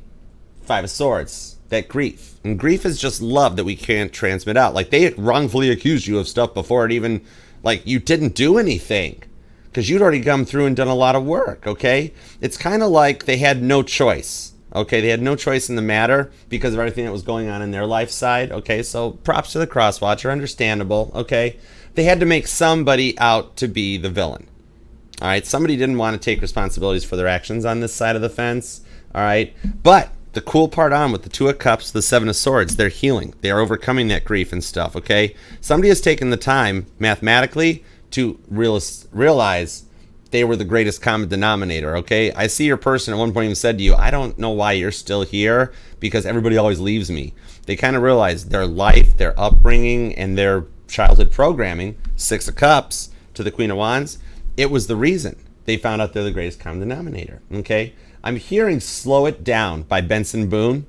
5 of Swords, that grief. And grief is just love that we can't transmit out. Like, they wrongfully accused you of stuff before it even, like, you didn't do anything, because you'd already come through and done a lot of work, okay? It's kind of like they had no choice, Okay, they had no choice in the matter because of everything that was going on in their life side. Okay, so props to the crosswatcher, understandable. Okay, they had to make somebody out to be the villain. All right, somebody didn't want to take responsibilities for their actions on this side of the fence. All right, but the cool part on with the Two of Cups, the Seven of Swords, they're healing. They are overcoming that grief and stuff, okay? Somebody has taken the time, mathematically, to realize they were the greatest common denominator, okay? I see your person at one point even said to you, I don't know why you're still here because everybody always leaves me. They kind of realized their life, their upbringing, and their childhood programming, Six of Cups to the Queen of Wands, it was the reason they found out they're the greatest common denominator, okay? I'm hearing Slow It Down by Benson Boone.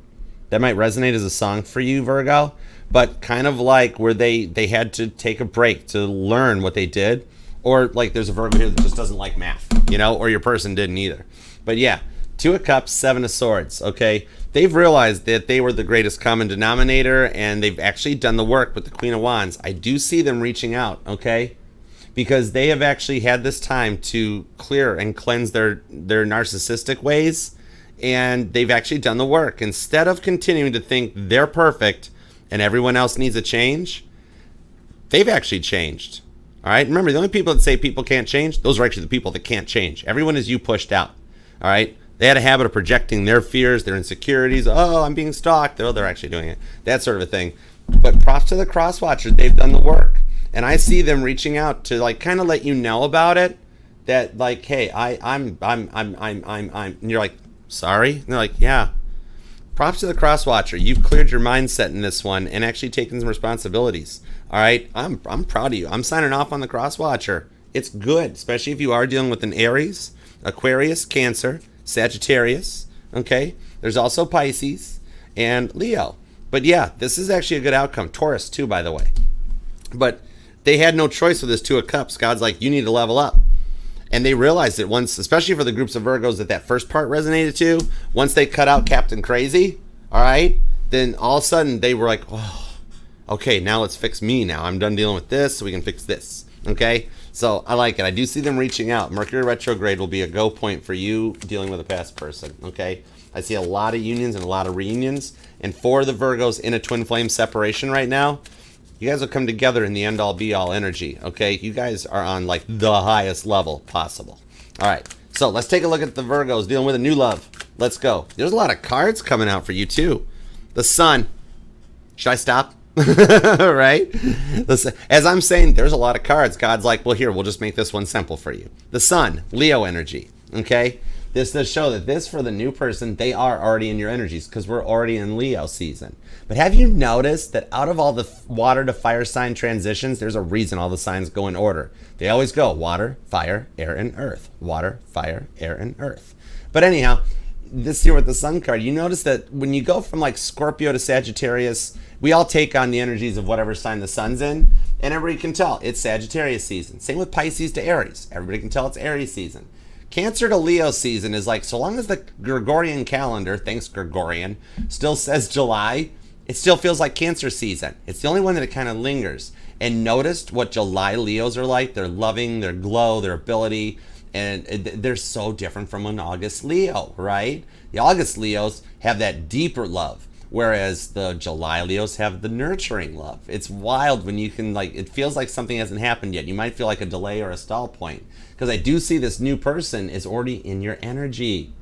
That might resonate as a song for you, Virgo, but kind of like where they had to take a break to learn what they did, or like there's a Virgo here that just doesn't like math, you know, or your person didn't either. But yeah, Two of Cups, Seven of Swords, okay? They've realized that they were the greatest common denominator, and they've actually done the work with the Queen of Wands. I do see them reaching out, okay? Because they have actually had this time to clear and cleanse their narcissistic ways, and they've actually done the work. Instead of continuing to think they're perfect and everyone else needs a change, they've actually changed. All right? Remember, the only people that say people can't change, those are actually the people that can't change. Everyone is you pushed out. All right? They had a habit of projecting their fears, their insecurities. Oh, I'm being stalked. Oh, they're actually doing it. That sort of a thing. But props to the crosswatchers. They've done the work. And I see them reaching out to like kind of let you know about it, that like, hey, I'm, and you're like, sorry? And they're like, yeah. Props to the crosswatcher. You've cleared your mindset in this one and actually taken some responsibilities. All right, I'm proud of you. I'm signing off on the crosswatcher. It's good, especially if you are dealing with an Aries, Aquarius, Cancer, Sagittarius. Okay, there's also Pisces and Leo. But yeah, this is actually a good outcome. Taurus too, by the way. But they had no choice with this Two of Cups. God's like, you need to level up. And they realized it once, especially for the groups of Virgos that first part resonated to, once they cut out Captain Crazy, all right, then all of a sudden they were like, oh, okay, now let's fix me now. I'm done dealing with this, so we can fix this, okay? So I like it. I do see them reaching out. Mercury retrograde will be a go point for you dealing with a past person, okay? I see a lot of unions and a lot of reunions. And for the Virgos in a twin flame separation right now, you guys will come together in the end-all be-all energy, okay? You guys are on, like, the highest level possible. All right, so let's take a look at the Virgos dealing with a new love. Let's go. There's a lot of cards coming out for you, too. The Sun. Should I stop? Right? Listen, as I'm saying, there's a lot of cards. God's like, well, here, we'll just make this one simple for you. The Sun, Leo energy, okay? This does show that this, for the new person, they are already in your energies because we're already in Leo season. But have you noticed that out of all the water to fire sign transitions, there's a reason all the signs go in order. They always go water, fire, air, and earth. Water, fire, air, and earth. But anyhow, this year with the Sun card, you notice that when you go from like Scorpio to Sagittarius, we all take on the energies of whatever sign the Sun's in, and everybody can tell it's Sagittarius season. Same with Pisces to Aries. Everybody can tell it's Aries season. Cancer to Leo season is like, so long as the Gregorian calendar, thanks Gregorian, still says July, it still feels like Cancer season. It's the only one that it kind of lingers. And noticed what July Leos are like. They're loving, their glow, their ability, and they're so different from an August Leo, right? The August Leos have that deeper love, whereas the July Leos have the nurturing love. It's wild when you can, like, it feels like something hasn't happened yet. You might feel like a delay or a stall point. Because I do see this new person is already in your energy.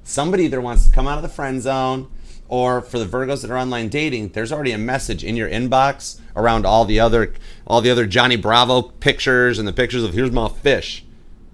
Somebody either wants to come out of the friend zone, or for the Virgos that are online dating, there's already a message in your inbox around all the other Johnny Bravo pictures and the pictures of here's my fish.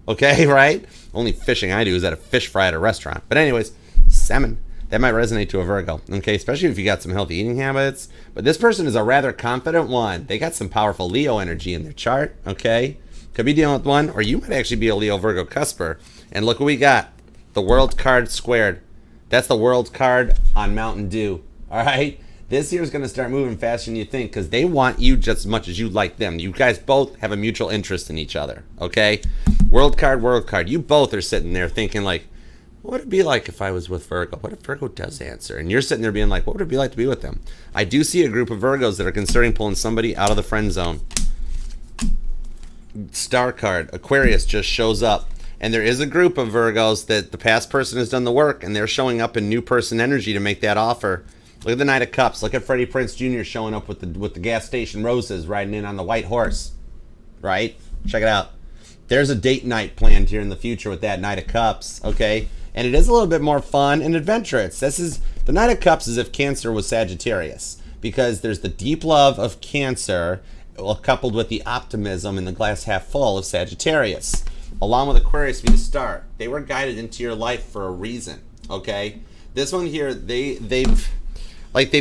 Okay, right? Only fishing I do is at a fish fry at a restaurant. But anyways, salmon. That might resonate to a Virgo, okay? Especially if you got some healthy eating habits. But this person is a rather confident one. They got some powerful Leo energy in their chart, okay? Could be dealing with one, or you might actually be a Leo Virgo cusper. And look what we got. The World card squared. That's the World card on Mountain Dew, all right? This year is going to start moving faster than you think because they want you just as much as you like them. You guys both have a mutual interest in each other, okay? World card, World card. You both are sitting there thinking like, what would it be like if I was with Virgo? What if Virgo does answer? And you're sitting there being like, what would it be like to be with them? I do see a group of Virgos that are considering pulling somebody out of the friend zone. Star card, Aquarius just shows up. And there is a group of Virgos that the past person has done the work, and they're showing up in new person energy to make that offer. Look at the Knight of Cups. Look at Freddie Prinze Jr. showing up with the gas station roses, riding in on the white horse. Right? Check it out. There's a date night planned here in the future with that Knight of Cups, okay? And it is a little bit more fun and adventurous. The Knight of Cups is if Cancer was Sagittarius, because there's the deep love of Cancer coupled with the optimism and the glass half full of Sagittarius. Along with Aquarius be the star. They were guided into your life for a reason, okay? This one here, they've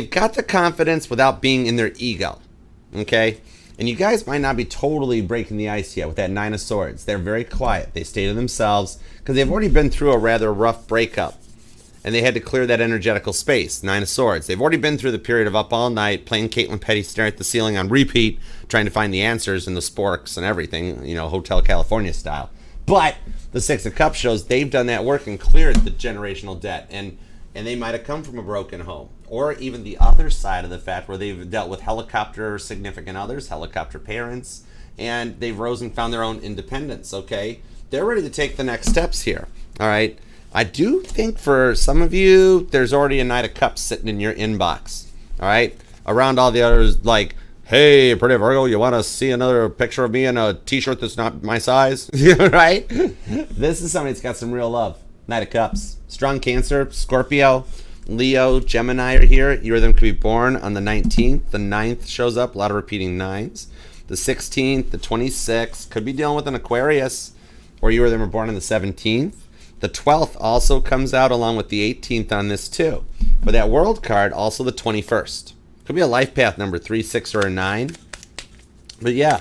got the confidence without being in their ego, okay? And you guys might not be totally breaking the ice yet with that Nine of Swords. They're very quiet. They stay to themselves because they've already been through a rather rough breakup. And they had to clear that energetical space. Nine of Swords. They've already been through the period of up all night, playing Caitlin Petty, staring at the ceiling on repeat, trying to find the answers and the sporks and everything, you know, Hotel California style. But the Six of Cups shows they've done that work and cleared the generational debt. And they might have come from a broken home. Or even the other side of the fact where they've dealt with helicopter significant others, helicopter parents, and they've rose and found their own independence, okay? They're ready to take the next steps here, all right? I do think for some of you, there's already a Knight of Cups sitting in your inbox, all right? Around all the others, like, hey, pretty Virgo, you want to see another picture of me in a t-shirt that's not my size? Right? This is somebody that's got some real love. Knight of Cups. Strong Cancer, Scorpio, Leo, Gemini are here. You or them could be born on the 19th. The 9th shows up. A lot of repeating 9s. The 16th, the 26th. Could be dealing with an Aquarius. Or you or them are born on the 17th. The 12th also comes out along with the 18th on this too. But that World card, also the 21st. Could be a life path number 3, 6, or a 9. But yeah,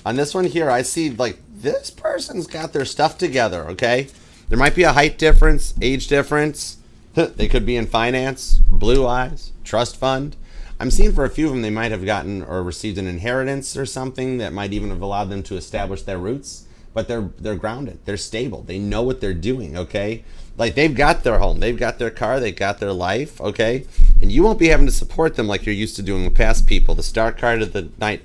on this one here, I see like this person's got their stuff together, okay? There might be a height difference, age difference. They could be in finance, blue eyes, trust fund. I'm seeing for a few of them they might have gotten or received an inheritance or something that might even have allowed them to establish their roots. But they're grounded. They're stable. They know what they're doing, okay? Like they've got their home. They've got their car. They've got their life, okay? And you won't be having to support them like you're used to doing with past people. The star card of the night,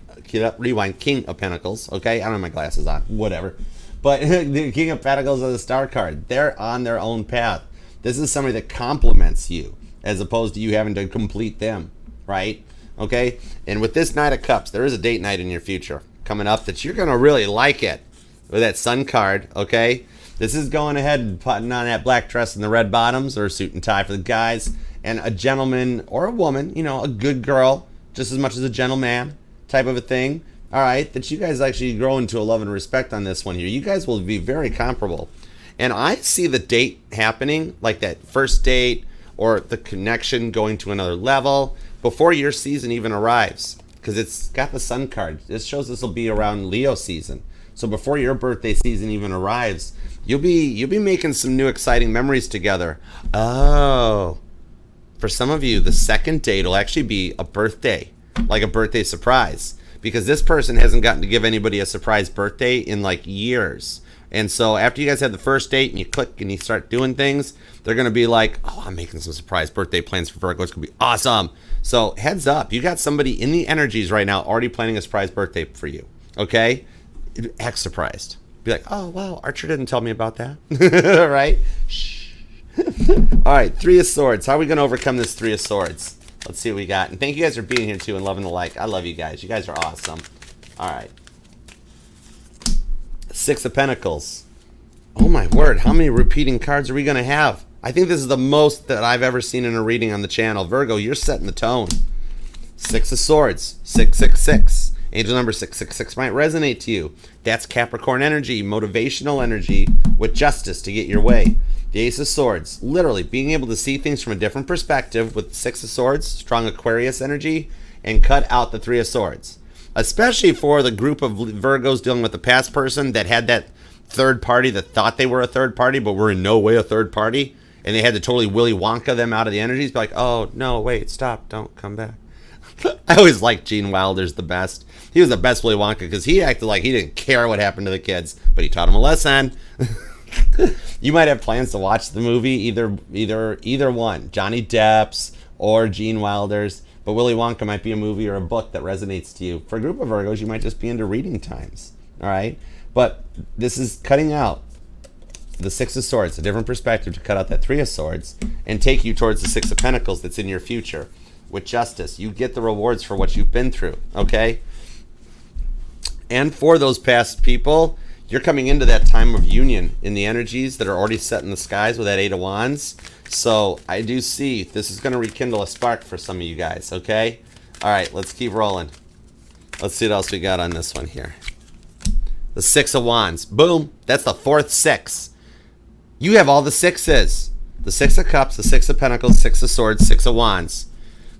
rewind, King of Pentacles, okay? I don't have my glasses on. Whatever. But the King of Pentacles is the star card. They're on their own path. This is somebody that complements you as opposed to you having to complete them, right? Okay? And with this Knight of Cups, there is a date night in your future coming up that you're going to really like it. With that Sun card, okay? This is going ahead and putting on that black dress and the red bottoms or a suit and tie for the guys. And a gentleman or a woman, you know, a good girl, just as much as a gentleman type of a thing. All right, that you guys actually grow into a love and respect on this one here. You guys will be very comparable. And I see the date happening, like that first date or the connection going to another level before your season even arrives. Because it's got the Sun card. This shows this will be around Leo season. So before your birthday season even arrives, you'll be making some new exciting memories together. Oh, for some of you, the second date will actually be a birthday, like a birthday surprise, because this person hasn't gotten to give anybody a surprise birthday in like years. And so after you guys have the first date and you click and you start doing things, they're going to be like, oh, I'm making some surprise birthday plans for Virgo. It's going to be awesome. So heads up, you got somebody in the energies right now already planning a surprise birthday for you, okay? Act surprised. Be like, oh, wow, Archer didn't tell me about that. Right? Shh. All right, Three of Swords. How are we going to overcome this Three of Swords? Let's see what we got. And thank you guys for being here, too, and loving the like. I love you guys. You guys are awesome. All right. Six of Pentacles. Oh, my word. How many repeating cards are we going to have? I think this is the most that I've ever seen in a reading on the channel. Virgo, you're setting the tone. Six of Swords. 666. Angel number 666 might resonate to you. That's Capricorn energy, motivational energy with justice to get your way. The Ace of Swords, literally being able to see things from a different perspective with the Six of Swords, strong Aquarius energy, and cut out the Three of Swords. Especially for the group of Virgos dealing with the past person that had that third party that thought they were a third party but were in no way a third party, and they had to totally Willy Wonka them out of the energies. Be like, oh, no, wait, stop, don't come back. I always liked Gene Wilder's the best. He was the best Willy Wonka because he acted like he didn't care what happened to the kids, but he taught them a lesson. You might have plans to watch the movie, either one, Johnny Depp's or Gene Wilder's, but Willy Wonka might be a movie or a book that resonates to you. For a group of Virgos, you might just be into reading times, all right? But this is cutting out the Six of Swords, a different perspective to cut out that Three of Swords and take you towards the Six of Pentacles that's in your future. With justice, you get the rewards for what you've been through, okay? And for those past people, you're coming into that time of union in the energies that are already set in the skies with that Eight of Wands. So I do see this is going to rekindle a spark for some of you guys, okay? All right, let's keep rolling. Let's see what else we got on this one here. The Six of Wands. Boom. That's the fourth six. You have all the sixes. The Six of Cups, the Six of Pentacles, Six of Swords, Six of Wands.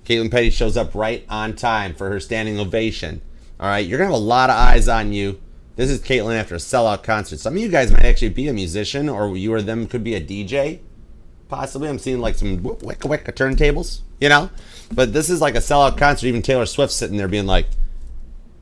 Caitlin Petty shows up right on time for her standing ovation. All right, you're going to have a lot of eyes on you. This is Caitlin after a sellout concert. Some of you guys might actually be a musician, or you or them could be a DJ. Possibly. I'm seeing like some wicka turntables, you know? But this is like a sellout concert. Even Taylor Swift sitting there being like,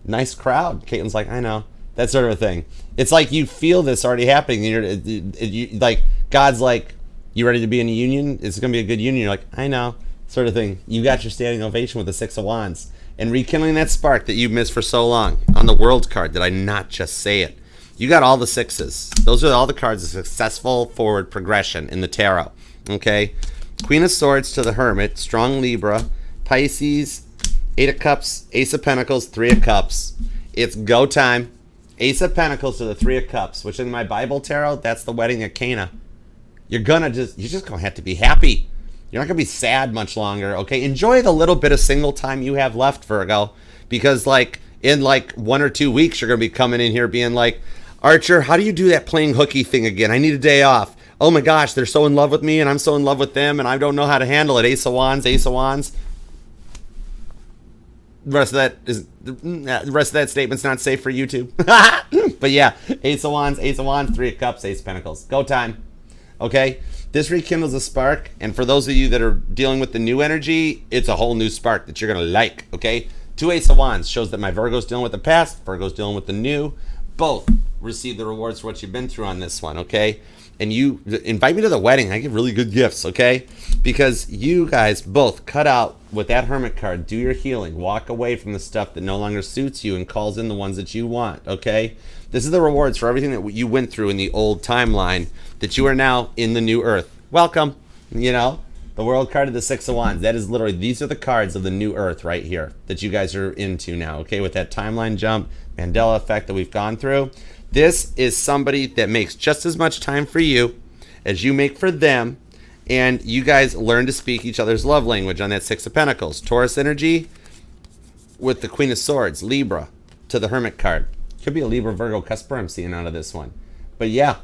nice crowd. Caitlin's like, I know. That sort of a thing. It's like you feel this already happening. You're like, God's like, you ready to be in a union? It's going to be a good union. You're like, I know. Sort of thing. You got your standing ovation with the Six of Wands. And rekindling that spark that you've missed for so long. On the World card, did I not just say it? You got all the sixes. Those are all the cards of successful forward progression in the tarot. Okay? Queen of Swords to the Hermit, strong Libra, Pisces, Eight of Cups, Ace of Pentacles, Three of Cups. It's go time. Ace of Pentacles to the Three of Cups, which in my Bible tarot, that's the wedding of Cana. You're just gonna have to be happy. You're not gonna be sad much longer, okay? Enjoy the little bit of single time you have left, Virgo, because like in like 1 or 2 weeks, you're gonna be coming in here being like, Archer, how do you do that playing hooky thing again? I need a day off. Oh my gosh, they're so in love with me, and I'm so in love with them, and I don't know how to handle it. Ace of Wands, Ace of Wands. The rest of that statement's not safe for YouTube. But yeah, Ace of Wands, Three of Cups, Ace of Pentacles. Go time. Okay? This rekindles a spark, and for those of you that are dealing with the new energy, it's a whole new spark that you're going to like, okay? Two Ace of Wands shows that my Virgo's dealing with the past, Virgo's dealing with the new. Both receive the rewards for what you've been through on this one, okay? And you invite me to the wedding. I give really good gifts, okay? Because you guys both cut out with that Hermit card, do your healing, walk away from the stuff that no longer suits you and calls in the ones that you want, okay? This is the rewards for everything that you went through in the old timeline that you are now in the new earth. Welcome, you know? The World card of the Six of Wands. That is literally, these are the cards of the new earth right here that you guys are into now, okay? With that timeline jump, Mandela effect that we've gone through. This is somebody that makes just as much time for you as you make for them, and you guys learn to speak each other's love language on that Six of Pentacles. Taurus energy with the Queen of Swords, Libra to the Hermit card. Could be a Libra Virgo cusper I'm seeing out of this one. But yeah,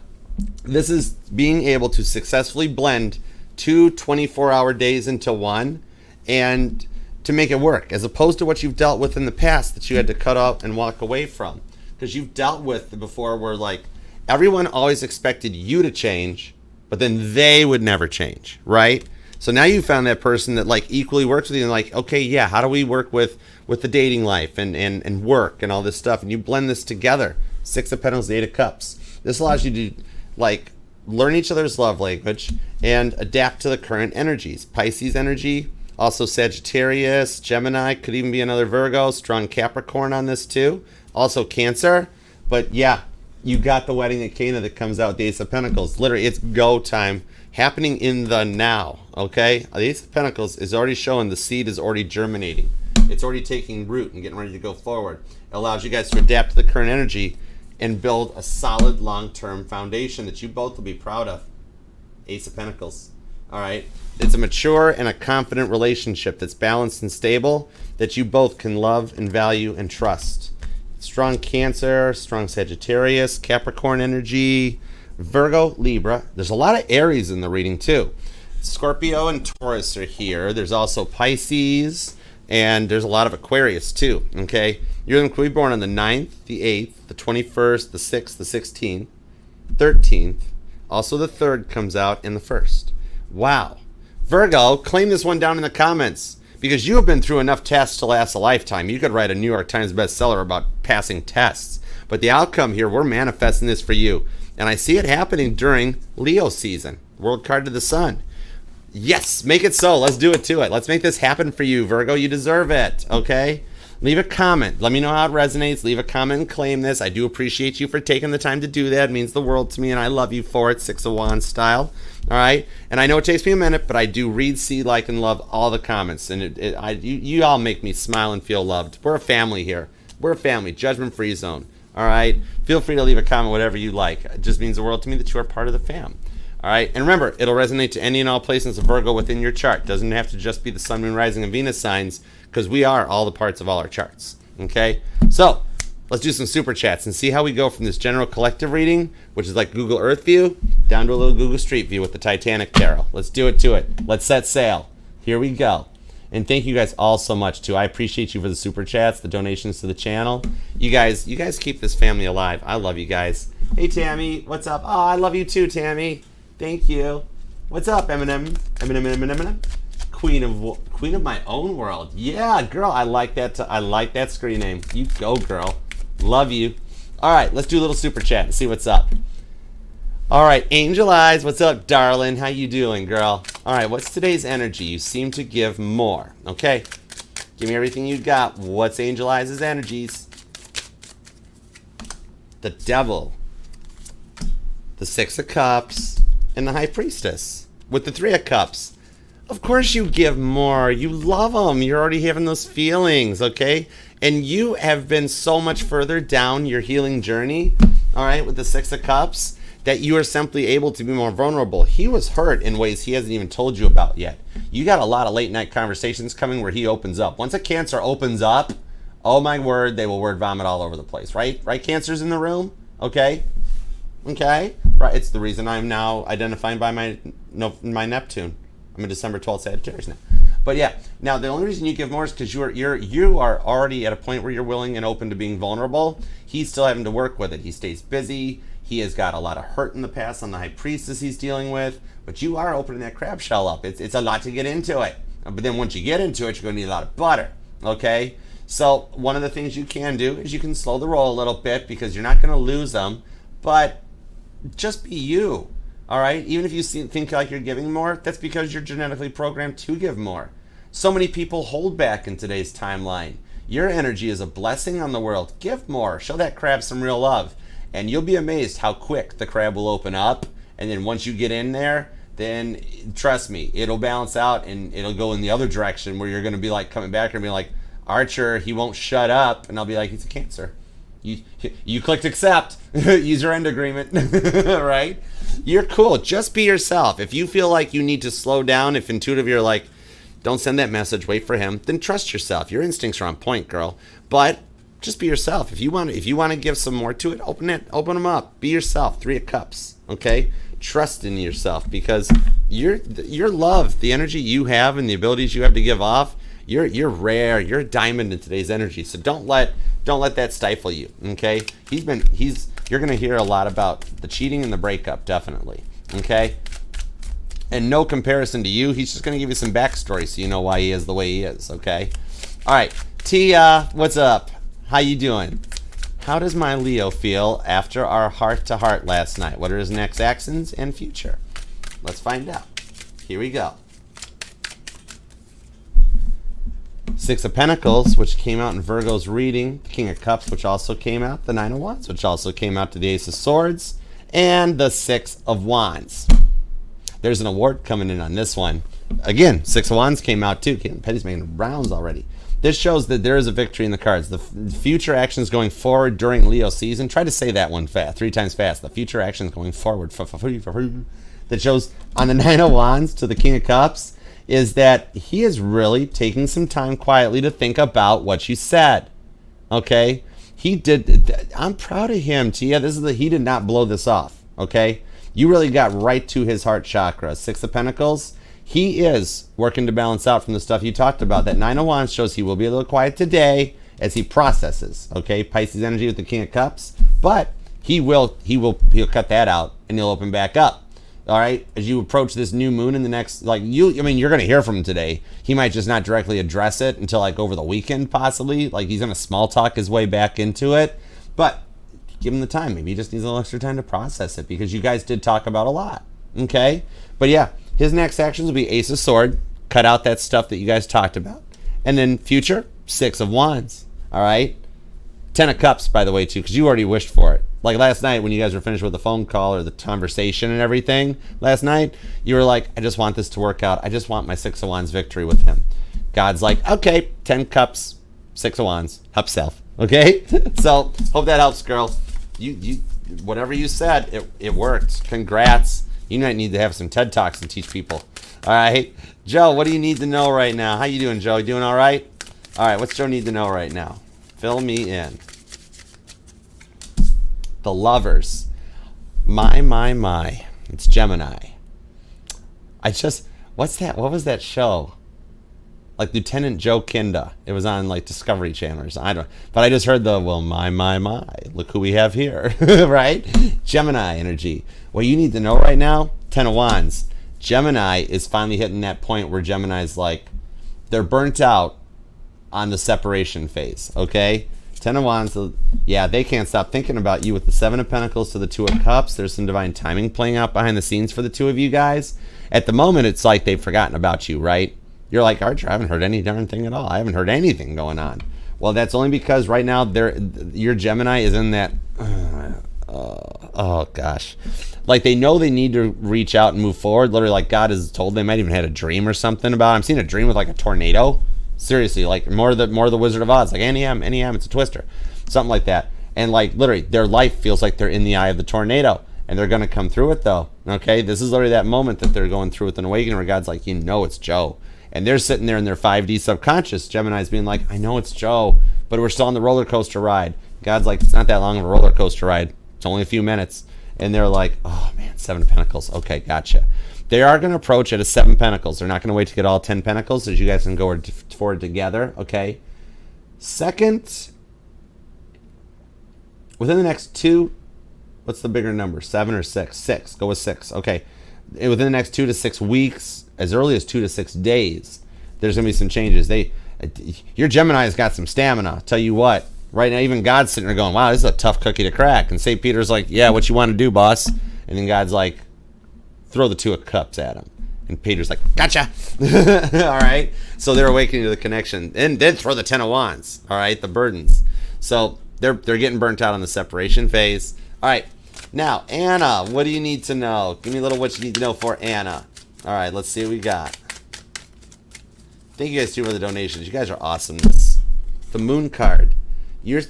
this is being able to successfully blend 2 24-hour days into one and to make it work, as opposed to what you've dealt with in the past that you had to cut out and walk away from. Because you've dealt with before where like everyone always expected you to change, but then they would never change, right? So now you found that person that like equally works with you and like, okay, yeah, how do we work with the dating life and work and all this stuff? And you blend this together. Six of Pentacles, Eight of Cups. This allows you to like learn each other's love language and adapt to the current energies. Pisces energy, also Sagittarius, Gemini, could even be another Virgo, strong Capricorn on this too. Also Cancer. But yeah, you got the wedding at Cana that comes out, the Ace of Pentacles. Literally, it's go time happening in the now, okay? The Ace of Pentacles is already showing the seed is already germinating. It's already taking root and getting ready to go forward. It allows you guys to adapt to the current energy and build a solid long-term foundation that you both will be proud of. Ace of Pentacles. All right? It's a mature and a confident relationship that's balanced and stable that you both can love and value and trust. Strong Cancer, strong Sagittarius, Capricorn energy, Virgo, Libra. There's a lot of Aries in the reading too. Scorpio and Taurus are here. There's also Pisces, and there's a lot of Aquarius too, okay? You're going to be born on the 9th, the 8th, the 21st, the 6th, the 16th, 13th. Also the 3rd comes out in the 1st. Wow. Virgo, claim this one down in the comments, because you have been through enough tests to last a lifetime. You could write a New York Times bestseller about passing tests. But the outcome here, we're manifesting this for you. And I see it happening during Leo season. World card to the Sun. Yes, make it so. Let's do it to it. Let's make this happen for you, Virgo. You deserve it, okay? Leave a comment. Let me know how it resonates. Leave a comment and claim this. I do appreciate you for taking the time to do that. It means the world to me, and I love you for it, Six of Wands style. All right? And I know it takes me a minute, but I do read, see, like, and love all the comments. And you all make me smile and feel loved. We're a family here. We're a family. Judgment-free zone. All right? Feel free to leave a comment, whatever you like. It just means the world to me that you are part of the fam. All right, and remember, it'll resonate to any and all placements of Virgo within your chart. Doesn't have to just be the Sun, Moon, Rising, and Venus signs, because we are all the parts of all our charts. Okay, so let's do some super chats and see how we go from this general collective reading, which is like Google Earth view, down to a little Google Street view with the Titanic Tarot. Let's do it to it. Let's set sail. Here we go. And thank you guys all so much too. I appreciate you for the super chats, the donations to the channel. You guys keep this family alive. I love you guys. Hey Tammy, what's up? Oh, I love you too, Tammy. Thank you. What's up, Eminem? Eminem. Queen of my own world. Yeah, girl, I like that. I like that screen name. You go, girl. Love you. All right, let's do a little super chat and see what's up. All right, Angel Eyes, what's up, darling? How you doing, girl? All right, what's today's energy? You seem to give more. Okay, give me everything you got. What's Angel Eyes' energies? The Devil, the Six of Cups, and the High Priestess with the Three of Cups. Of course you give more. You love them. You're already having those feelings, okay? And you have been so much further down your healing journey, all right, with the Six of Cups, that you are simply able to be more vulnerable. He was hurt in ways he hasn't even told you about yet. You got a lot of late night conversations coming where he opens up. Once a Cancer opens up, oh my word, they will word vomit all over the place, right? Right, Cancers in the room? Okay? Okay, right. It's the reason I'm now identifying by my Neptune. I'm a December 12th Sagittarius now. But yeah, now the only reason you give more is because you are already at a point where you're willing and open to being vulnerable. He's still having to work with it. He stays busy. He has got a lot of hurt in the past on the High Priestess he's dealing with. But you are opening that crab shell up. It's a lot to get into it. But then once you get into it, you're going to need a lot of butter. Okay? So one of the things you can do is you can slow the roll a little bit because you're not going to lose them. But just be you, all right? Even if you think like you're giving more, that's because you're genetically programmed to give more. So many people hold back in today's timeline. Your energy is a blessing on the world. Give more. Show that crab some real love. And you'll be amazed how quick the crab will open up. And then once you get in there, then trust me, it'll balance out and it'll go in the other direction where you're going to be like coming back and be like, Archer, he won't shut up. And I'll be like, he's a Cancer. You clicked accept. User end agreement. Right? You're cool. Just be yourself. If you feel like you need to slow down, if intuitive you're like, don't send that message, wait for him, then trust yourself. Your instincts are on point, girl. But just be yourself. If you want to give some more to it, open them up. Be yourself. Three of Cups. Okay? Trust in yourself because your love, the energy you have and the abilities you have to give off, you're rare. You're a diamond in today's energy. So don't let that stifle you. Okay? You're gonna hear a lot about the cheating and the breakup, definitely. Okay? And no comparison to you. He's just gonna give you some backstory so you know why he is the way he is. Okay? All right, Tia, what's up? How you doing? How does my Leo feel after our heart-to-heart last night? What are his next actions and future? Let's find out. Here we go. Six of Pentacles, which came out in Virgo's reading. The King of Cups, which also came out. The Nine of Wands, which also came out to the Ace of Swords. And the Six of Wands. There's an award coming in on this one. Again, Six of Wands came out too. Petty's making rounds already. This shows that there is a victory in the cards. The future actions going forward during Leo season. Try to say that one fast, 3 times fast. The future actions going forward. That shows on the Nine of Wands to the King of Cups is that he is really taking some time quietly to think about what you said. Okay? He did. I'm proud of him, Tia. He did not blow this off. Okay? You really got right to his heart chakra. Six of Pentacles. He is working to balance out from the stuff you talked about. That Nine of Wands shows he will be a little quiet today as he processes. Okay, Pisces energy with the King of Cups, but he'll cut that out and he'll open back up. All right, as you approach this new moon in the next, you're going to hear from him today. He might just not directly address it until like over the weekend, possibly. Like he's going to small talk his way back into it, but give him the time. Maybe he just needs a little extra time to process it because you guys did talk about a lot. Okay, but yeah. His next actions will be Ace of Sword, cut out that stuff that you guys talked about. And then future, Six of Wands. All right. 10 of Cups, by the way, too, because you already wished for it. Like last night when you guys were finished with the phone call or the conversation and everything last night, you were like, I just want this to work out. I just want my 6 of Wands victory with him. God's like, okay, 10 Cups, 6 of Wands, help self. Okay? So, hope that helps, girl. You whatever you said, it worked. Congrats. You might need to have some TED Talks and teach people. All right. Joe, what do you need to know right now? How you doing, Joe? You doing all right? All right, what's Joe need to know right now? Fill me in. The Lovers. My. It's Gemini. What's that? What was that show? Like Lieutenant Joe Kinda. It was on like Discovery Channel or something. But I just heard my. Look who we have here. Right? Gemini energy. What you need to know right now, 10 of Wands. Gemini is finally hitting that point where Gemini's like, they're burnt out on the separation phase, okay? 10 of Wands, yeah, they can't stop thinking about you with the 7 of Pentacles to the 2 of Cups. There's some divine timing playing out behind the scenes for the 2 of you guys. At the moment, it's like they've forgotten about you, right? You're like, Archer, I haven't heard any darn thing at all. I haven't heard anything going on. Well, that's only because right now your Gemini is in that, oh gosh. Like they know they need to reach out and move forward. Literally, like God has told them. They might even had a dream or something about it. I'm seeing a dream with like a tornado. Seriously, like more of the Wizard of Oz, like NEM, it's a twister, something like that. And like literally, their life feels like they're in the eye of the tornado, and they're gonna come through it though. Okay, this is literally that moment that they're going through with an awakening, where God's like, it's Joe, and they're sitting there in their 5D subconscious. Gemini's being like, I know it's Joe, but we're still on the roller coaster ride. God's like, it's not that long of a roller coaster ride. It's only a few minutes, and they're like, oh man, 7 of Pentacles. Okay, gotcha. They are going to approach at a 7 Pentacles. They're not going to wait to get all 10 Pentacles, so you guys can go forward together, okay? Second, within the next 2, what's the bigger number, 7 or 6? 6. Go with 6, okay. Within the next 2 to 6 weeks, as early as 2 to 6 days, there's going to be some changes. Your Gemini's got some stamina. I'll tell you what, right now, even God's sitting there going, wow, this is a tough cookie to crack. And St. Peter's like, yeah, what you want to do, boss? And then God's like, throw the 2 of Cups at him. And Peter's like, gotcha. All right. So they're awakening to the connection. And then throw the 10 of Wands. All right. The burdens. So they're getting burnt out on the separation phase. All right. Now, Anna, what do you need to know? Give me a little what you need to know for Anna. All right. Let's see what we got. Thank you guys too for the donations. You guys are awesomeness. The Moon card. You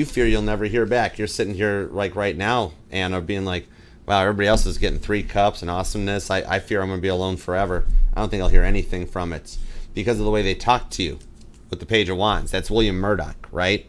fear you'll never hear back. You're sitting here like right now, Anna, being like, wow, everybody else is getting 3 cups and awesomeness. I fear I'm going to be alone forever. I don't think I'll hear anything from it because of the way they talk to you with the Page of Wands. That's William Murdoch, right?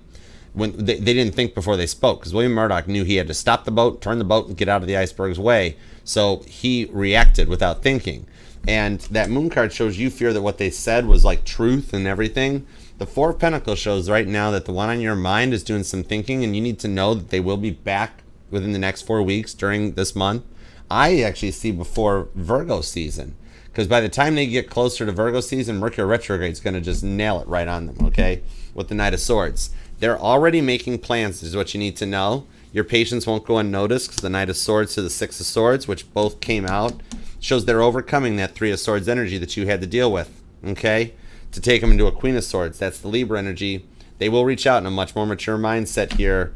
When they didn't think before they spoke, because William Murdoch knew he had to stop the boat, turn the boat, and get out of the iceberg's way. So he reacted without thinking. And that Moon card shows you fear that what they said was like truth and everything. The 4 of Pentacles shows right now that the one on your mind is doing some thinking, and you need to know that they will be back within the next 4 weeks during this month. I actually see before Virgo season, because by the time they get closer to Virgo season, Mercury retrograde is going to just nail it right on them, okay, with the Knight of Swords. They're already making plans, is what you need to know. Your patience won't go unnoticed, because the Knight of Swords to the 6 of Swords, which both came out, shows they're overcoming that 3 of Swords energy that you had to deal with, okay, to take them into a Queen of Swords. That's the Libra energy. They will reach out in a much more mature mindset here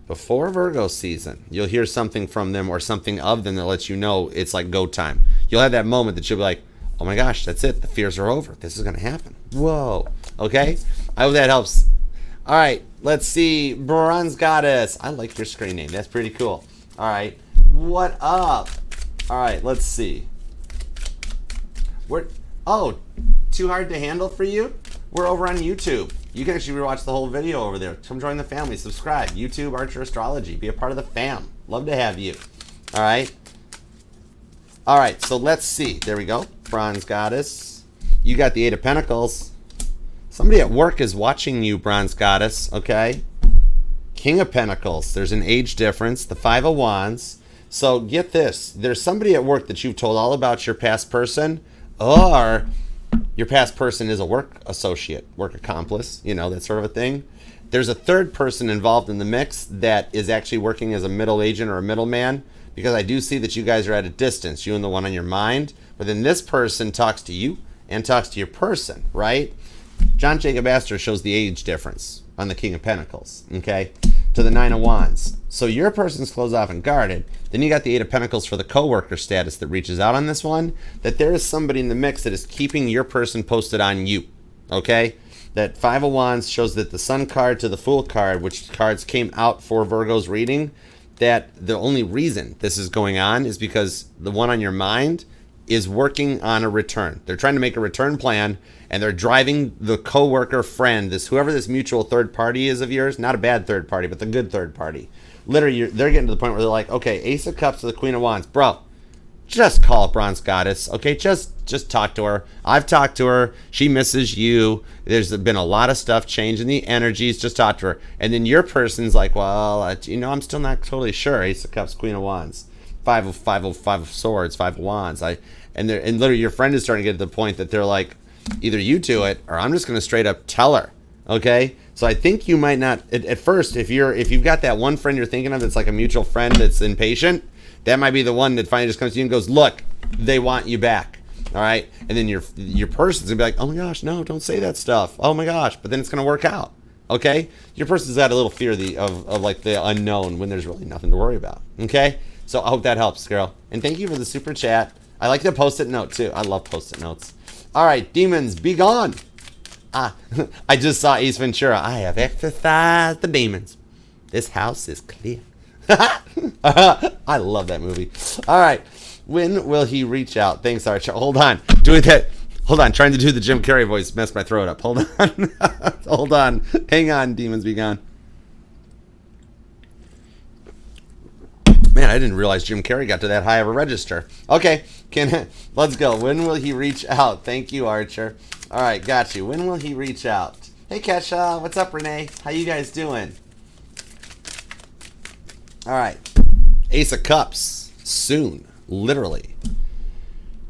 before Virgo season. You'll hear something from them or something of them that lets you know it's like go time. You'll have that moment that you'll be like, oh my gosh, that's it. The fears are over. This is going to happen. Whoa. Okay? I hope that helps. All right. Let's see. Bronze Goddess. I like your screen name. That's pretty cool. All right. What up? All right. Let's see. Too hard to handle for you? We're over on YouTube. You can actually rewatch the whole video over there. Come join the family. Subscribe. YouTube, Archer Astrology. Be a part of the fam. Love to have you. All right. All right. So let's see. There we go. Bronze Goddess. You got the 8 of Pentacles. Somebody at work is watching you, Bronze Goddess. Okay. King of Pentacles. There's an age difference. The 5 of Wands. So get this. There's somebody at work that you've told all about your past person, or your past person is a work associate, work accomplice, that sort of a thing. There's a third person involved in the mix that is actually working as a middle agent or a middleman, because I do see that you guys are at a distance, you and the one on your mind. But then this person talks to you and talks to your person, right? John Jacob Astor shows the age difference on the King of Pentacles, okay, to the Nine of Wands. So your person's closed off and guarded. Then you got the Eight of Pentacles for the coworker status that reaches out on this one, that there is somebody in the mix that is keeping your person posted on you, okay? That Five of Wands shows that the Sun card to the Fool card, which cards came out for Virgo's reading, that the only reason this is going on is because the one on your mind is working on a return. They're trying to make a return plan, and they're driving the coworker friend, this whoever this mutual third party is of yours, not a bad third party, but the good third party. Literally, they're getting to the point where they're like, okay, Ace of Cups to the Queen of Wands. Bro, just call up Bronze Goddess, okay? Just talk to her. I've talked to her. She misses you. There's been a lot of stuff changing the energies. Just talk to her. And then your person's like, well, I'm still not totally sure. Ace of Cups, Queen of Wands. Five of Swords, Five of Wands. And literally your friend is starting to get to the point that they're like, either you do it or I'm just going to straight up tell her. Okay? So I think you might not at first, if you've got that one friend you're thinking of that's like a mutual friend that's impatient, that might be the one that finally just comes to you and goes, look, they want you back. All right? And then your person's going to be like, oh my gosh, no, don't say that stuff. Oh my gosh. But then it's going to work out. Okay? Your person's got a little fear of like the unknown when there's really nothing to worry about. Okay? So I hope that helps, girl. And thank you for the super chat. I like the post-it note too. I love post-it notes. All right, demons, be gone. I just saw Ace Ventura. I have exorcised the demons. This house is clear. I love that movie. All right, when will he reach out? Thanks, Archer. Hold on. Doing that. Hold on. Trying to do the Jim Carrey voice. Messed my throat up. Hold on. Hold on. Hang on, demons, be gone. Man, I didn't realize Jim Carrey got to that high of a register. Okay, let's go. When will he reach out? Thank you, Archer. All right, got you. When will he reach out? Hey, Kesha. What's up, Renee? How you guys doing? All right. Ace of Cups. Soon. Literally.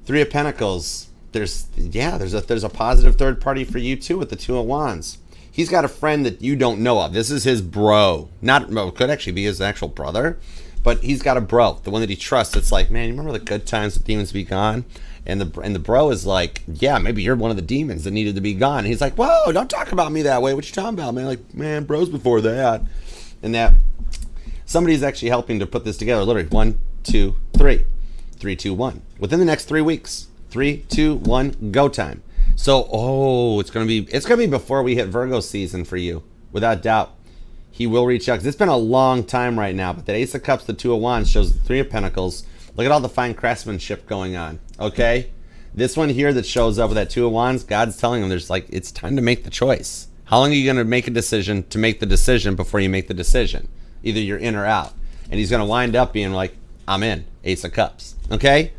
Three of Pentacles. There's a positive third party for you, too, with the Two of Wands. He's got a friend that you don't know of. This is his bro. Could actually be his actual brother. But he's got a bro, the one that he trusts. It's like, man, you remember the good times with demons be gone? And the bro is like, yeah, maybe you're one of the demons that needed to be gone. And he's like, whoa, don't talk about me that way. What you talking about, man? Like, man, bro's before that. And that somebody's actually helping to put this together. Literally, 1, 2, 3. 3, 2, 1. Within the next 3 weeks. 3, 2, 1, go time. So, it's gonna be before we hit Virgo season for you, without doubt. He will reach out, because it's been a long time right now. But that Ace of Cups, the Two of Wands, shows the Three of Pentacles. Look at all the fine craftsmanship going on, okay? This one here that shows up with that Two of Wands, God's telling him it's time to make the choice. How long are you going to make a decision to make the decision before you make the decision? Either you're in or out. And he's going to wind up being like, I'm in, Ace of Cups, okay?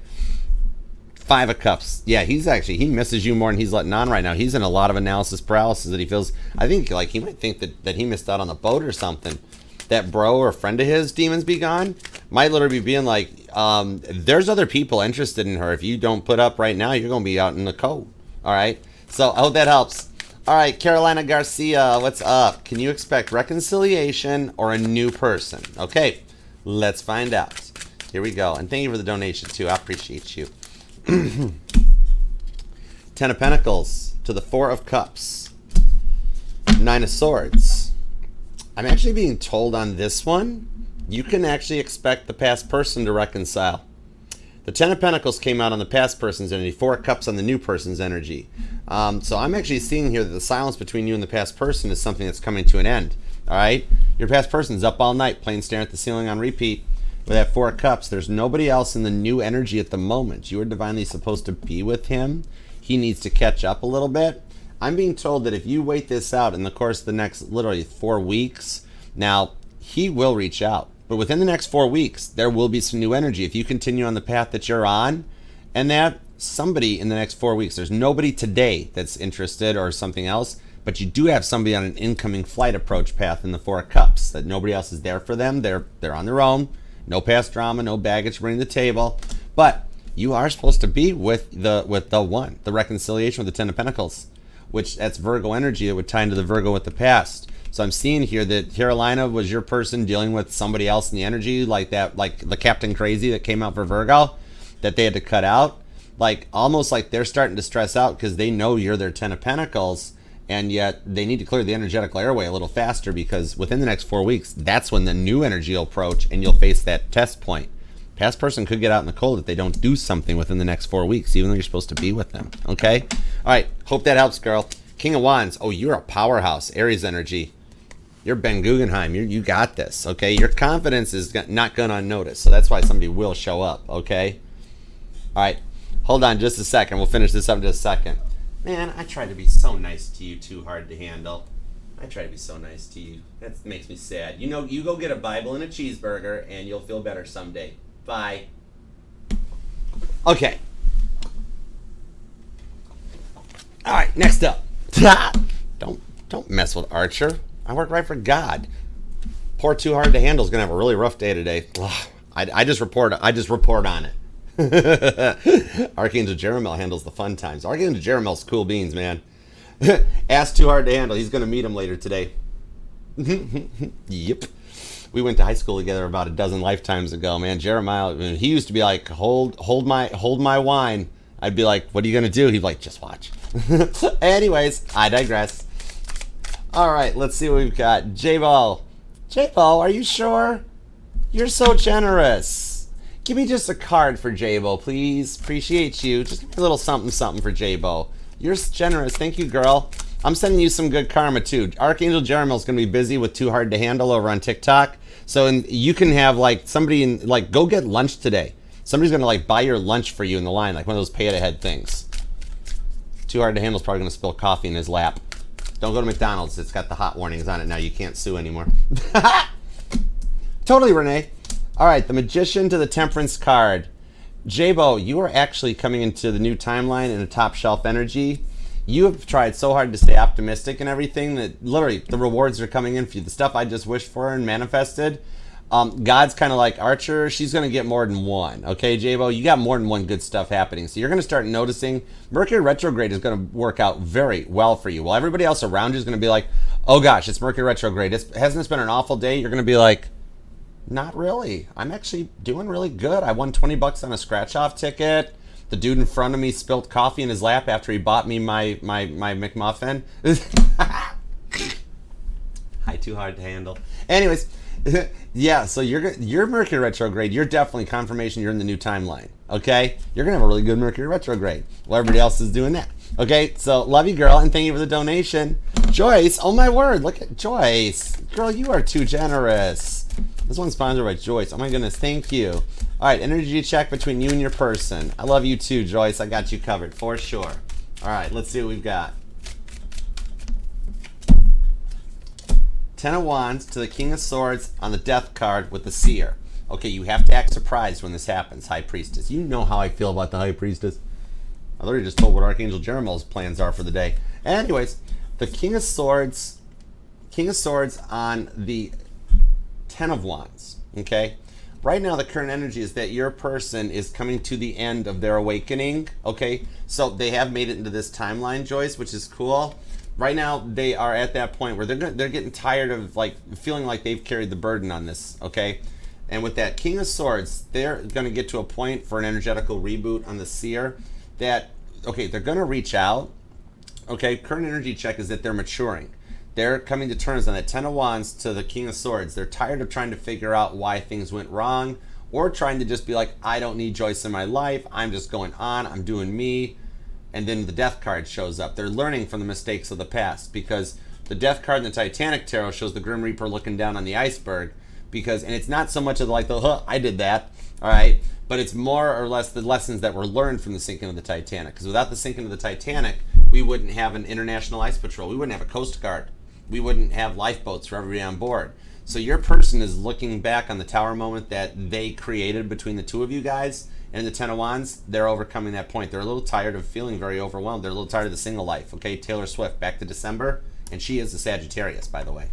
Five of Cups. Yeah, he misses you more than he's letting on right now. He's in a lot of analysis paralysis that he feels. I think like he might think that he missed out on the boat or something. That bro or friend of his, demons be gone, might literally be being like, there's other people interested in her. If you don't put up right now, you're going to be out in the cold. All right? So I hope that helps. All right, Carolina Garcia, what's up? Can you expect reconciliation or a new person? Okay, let's find out. Here we go. And thank you for the donation, too. I appreciate you. 10 of Pentacles to the Four of Cups. 9 of Swords. I'm actually being told on this one, you can actually expect the past person to reconcile. The 10 of Pentacles came out on the past person's energy. 4 of Cups on the new person's energy. So I'm actually seeing here that the silence between you and the past person is something that's coming to an end. All right? Your past person's up all night playing staring at the ceiling on repeat. With that 4 of Cups, there's nobody else in the new energy at the moment. You are divinely supposed to be with him. He needs to catch up a little bit. I'm being told that if you wait this out in the course of the next literally 4 weeks, now he will reach out. But within the next 4 weeks, there will be some new energy. If you continue on the path that you're on, and that somebody in the next 4 weeks, there's nobody today that's interested or something else, but you do have somebody on an incoming flight approach path in the 4 of Cups, that nobody else is there for them. They're on their own. No past drama, no baggage to bring to the table. But you are supposed to be with the one, the reconciliation with the 10 of Pentacles, which that's Virgo energy that would tie into the Virgo with the past. So I'm seeing here that Carolina was your person dealing with somebody else in the energy, like that, like the Captain Crazy that came out for Virgo, that they had to cut out. Like almost like they're starting to stress out because they know you're their 10 of Pentacles, and yet they need to clear the energetical airway a little faster, because within the next 4 weeks, that's when the new energy will approach and you'll face that test point. Past person could get out in the cold if they don't do something within the next 4 weeks, even though you're supposed to be with them. Okay? All right. Hope that helps, girl. King of Wands. Oh, you're a powerhouse. Aries energy. You're Ben Guggenheim. You got this. Okay? Your confidence is not gone unnoticed, so that's why somebody will show up. Okay? All right. Hold on just a second. We'll finish this up in just a second. Man, I try to be so nice to you, too hard to handle. I try to be so nice to you. That makes me sad. You know, you go get a Bible and a cheeseburger, and you'll feel better someday. Bye. Okay. All right, next up. Don't mess with Archer. I work right for God. Poor Too Hard to Handle is gonna have a really rough day today. Ugh, I just report on it. Archangel Jeremiel handles the fun times. Archangel Jeremiel's cool beans, man. Ask Too Hard to Handle. He's gonna meet him later today. Yep. We went to high school together about a dozen lifetimes ago, man. Jeremiel, he used to be like, hold my wine. I'd be like, what are you gonna do? He'd be like, just watch. Anyways, I digress. All right, let's see what we've got. J-Ball. J-Ball, are you sure? You're so generous. Give me just a card for J-Bo, please. Appreciate you. Just give me a little something for J-Bo. You're generous. Thank you, girl. I'm sending you some good karma, too. Archangel Jeremiel's going to be busy with Too Hard to Handle over on TikTok. So you can have, like, somebody, go get lunch today. Somebody's going to, like, buy your lunch for you in the line, like one of those pay-it-ahead things. Too Hard to Handle's probably going to spill coffee in his lap. Don't go to McDonald's. It's got the hot warnings on it now. You can't sue anymore. Totally, Renee. All right, the Magician to the Temperance card. J-Bo, you are actually coming into the new timeline in a top shelf energy. You have tried so hard to stay optimistic and everything that literally the rewards are coming in for you. The stuff I just wished for and manifested. God's kind of like, Archer, she's going to get more than one. Okay, J-Bo, you got more than one good stuff happening. So you're going to start noticing Mercury retrograde is going to work out very well for you. While everybody else around you is going to be like, oh gosh, it's Mercury retrograde. Hasn't this been an awful day? You're going to be like, not really. I'm actually doing really good. I won $20 on a scratch-off ticket. The dude in front of me spilled coffee in his lap after he bought me my McMuffin. Hi, Too Hard to Handle. Anyways, yeah, so you're Mercury retrograde. You're definitely confirmation you're in the new timeline. Okay? You're going to have a really good Mercury retrograde while everybody else is doing that. Okay? So, love you, girl, and thank you for the donation. Joyce, oh my word, look at Joyce. Girl, you are too generous. This one's sponsored by Joyce. Oh my goodness, thank you. All right, energy check between you and your person. I love you too, Joyce. I got you covered for sure. All right, let's see what we've got. Ten of Wands to the King of Swords on the Death card with the Seer. Okay, you have to act surprised when this happens, High Priestess. You know how I feel about the High Priestess. I already just told what Archangel Jeremiel's plans are for the day. Anyways, the King of Swords on the Ten of Wands, okay? Right now, the current energy is that your person is coming to the end of their awakening, okay? So they have made it into this timeline, Joyce, which is cool. Right now, they are at that point where they're getting tired of feeling like they've carried the burden on this, okay? And with that King of Swords, they're going to get to a point for an energetical reboot on the Seer that, okay, they're going to reach out, okay? Current energy check is that they're maturing. They're coming to terms on that Ten of Wands to the King of Swords. They're tired of trying to figure out why things went wrong or trying to just be like, I don't need Joyce in my life. I'm just going on. I'm doing me. And then the Death card shows up. They're learning from the mistakes of the past because the Death card in the Titanic Tarot shows the Grim Reaper looking down on the iceberg and it's not so much of I did that, all right? But it's more or less the lessons that were learned from the sinking of the Titanic. Because without the sinking of the Titanic, we wouldn't have an international ice patrol. We wouldn't have a Coast Guard. We wouldn't have lifeboats for everybody on board. So your person is looking back on the tower moment that they created between the two of you guys and the Ten of Wands. They're overcoming that point. They're a little tired of feeling very overwhelmed. They're a little tired of the single life. Okay, Taylor Swift, back to December. And she is a Sagittarius, by the way.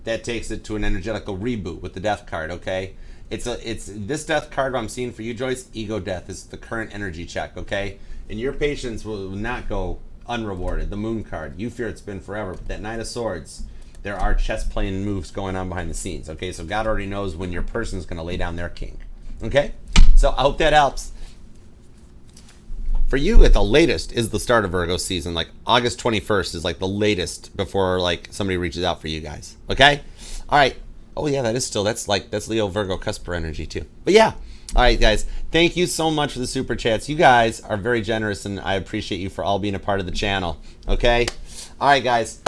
That takes it to an energetical reboot with the Death card, okay? It's this Death card I'm seeing for you, Joyce, ego death is the current energy check, okay? And your patience will not go unrewarded. The Moon card, you fear it's been forever, but that Knight of Swords, there are chess playing moves going on behind the scenes, okay? So God already knows when your person's going to lay down their king, okay? So I hope that helps. For you, at the latest, is the start of Virgo season. Like August 21st is like the latest before like somebody reaches out for you guys. Okay? All right. Oh yeah, that's Leo Virgo cusper energy too. But yeah. All right, guys. Thank you so much for the super chats. You guys are very generous, and I appreciate you for all being a part of the channel. Okay? All right, guys.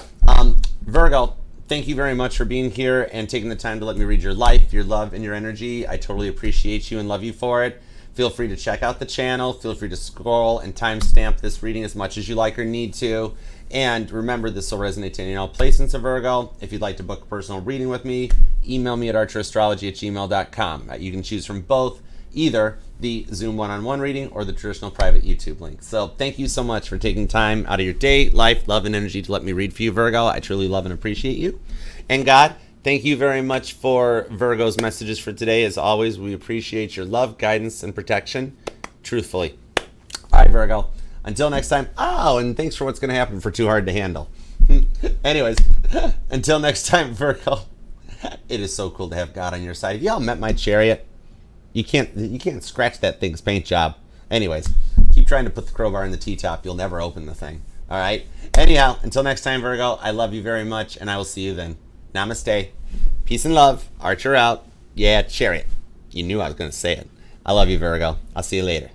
Virgo, thank you very much for being here and taking the time to let me read your life, your love, and your energy. I totally appreciate you and love you for it. Feel free to check out the channel. Feel free to scroll and timestamp this reading as much as you like or need to. And remember, this will resonate to any all placements of Virgo. If you'd like to book a personal reading with me, email me at archerastrology@gmail.com. You can choose from both, either the Zoom one-on-one reading or the traditional private YouTube link. So thank you so much for taking time out of your day, life, love, and energy to let me read for you, Virgo. I truly love and appreciate you. And God, thank you very much for Virgo's messages for today. As always, we appreciate your love, guidance, and protection, truthfully. All right, Virgo. Until next time. Oh, and thanks for what's going to happen for Too Hard to Handle. Anyways, until next time, Virgo. It is so cool to have God on your side. Have y'all met my chariot? You can't scratch that thing's paint job. Anyways, keep trying to put the crowbar in the T-top. You'll never open the thing. All right? Anyhow, until next time, Virgo, I love you very much, and I will see you then. Namaste. Peace and love. Archer out. Yeah, chariot. You knew I was going to say it. I love you, Virgo. I'll see you later.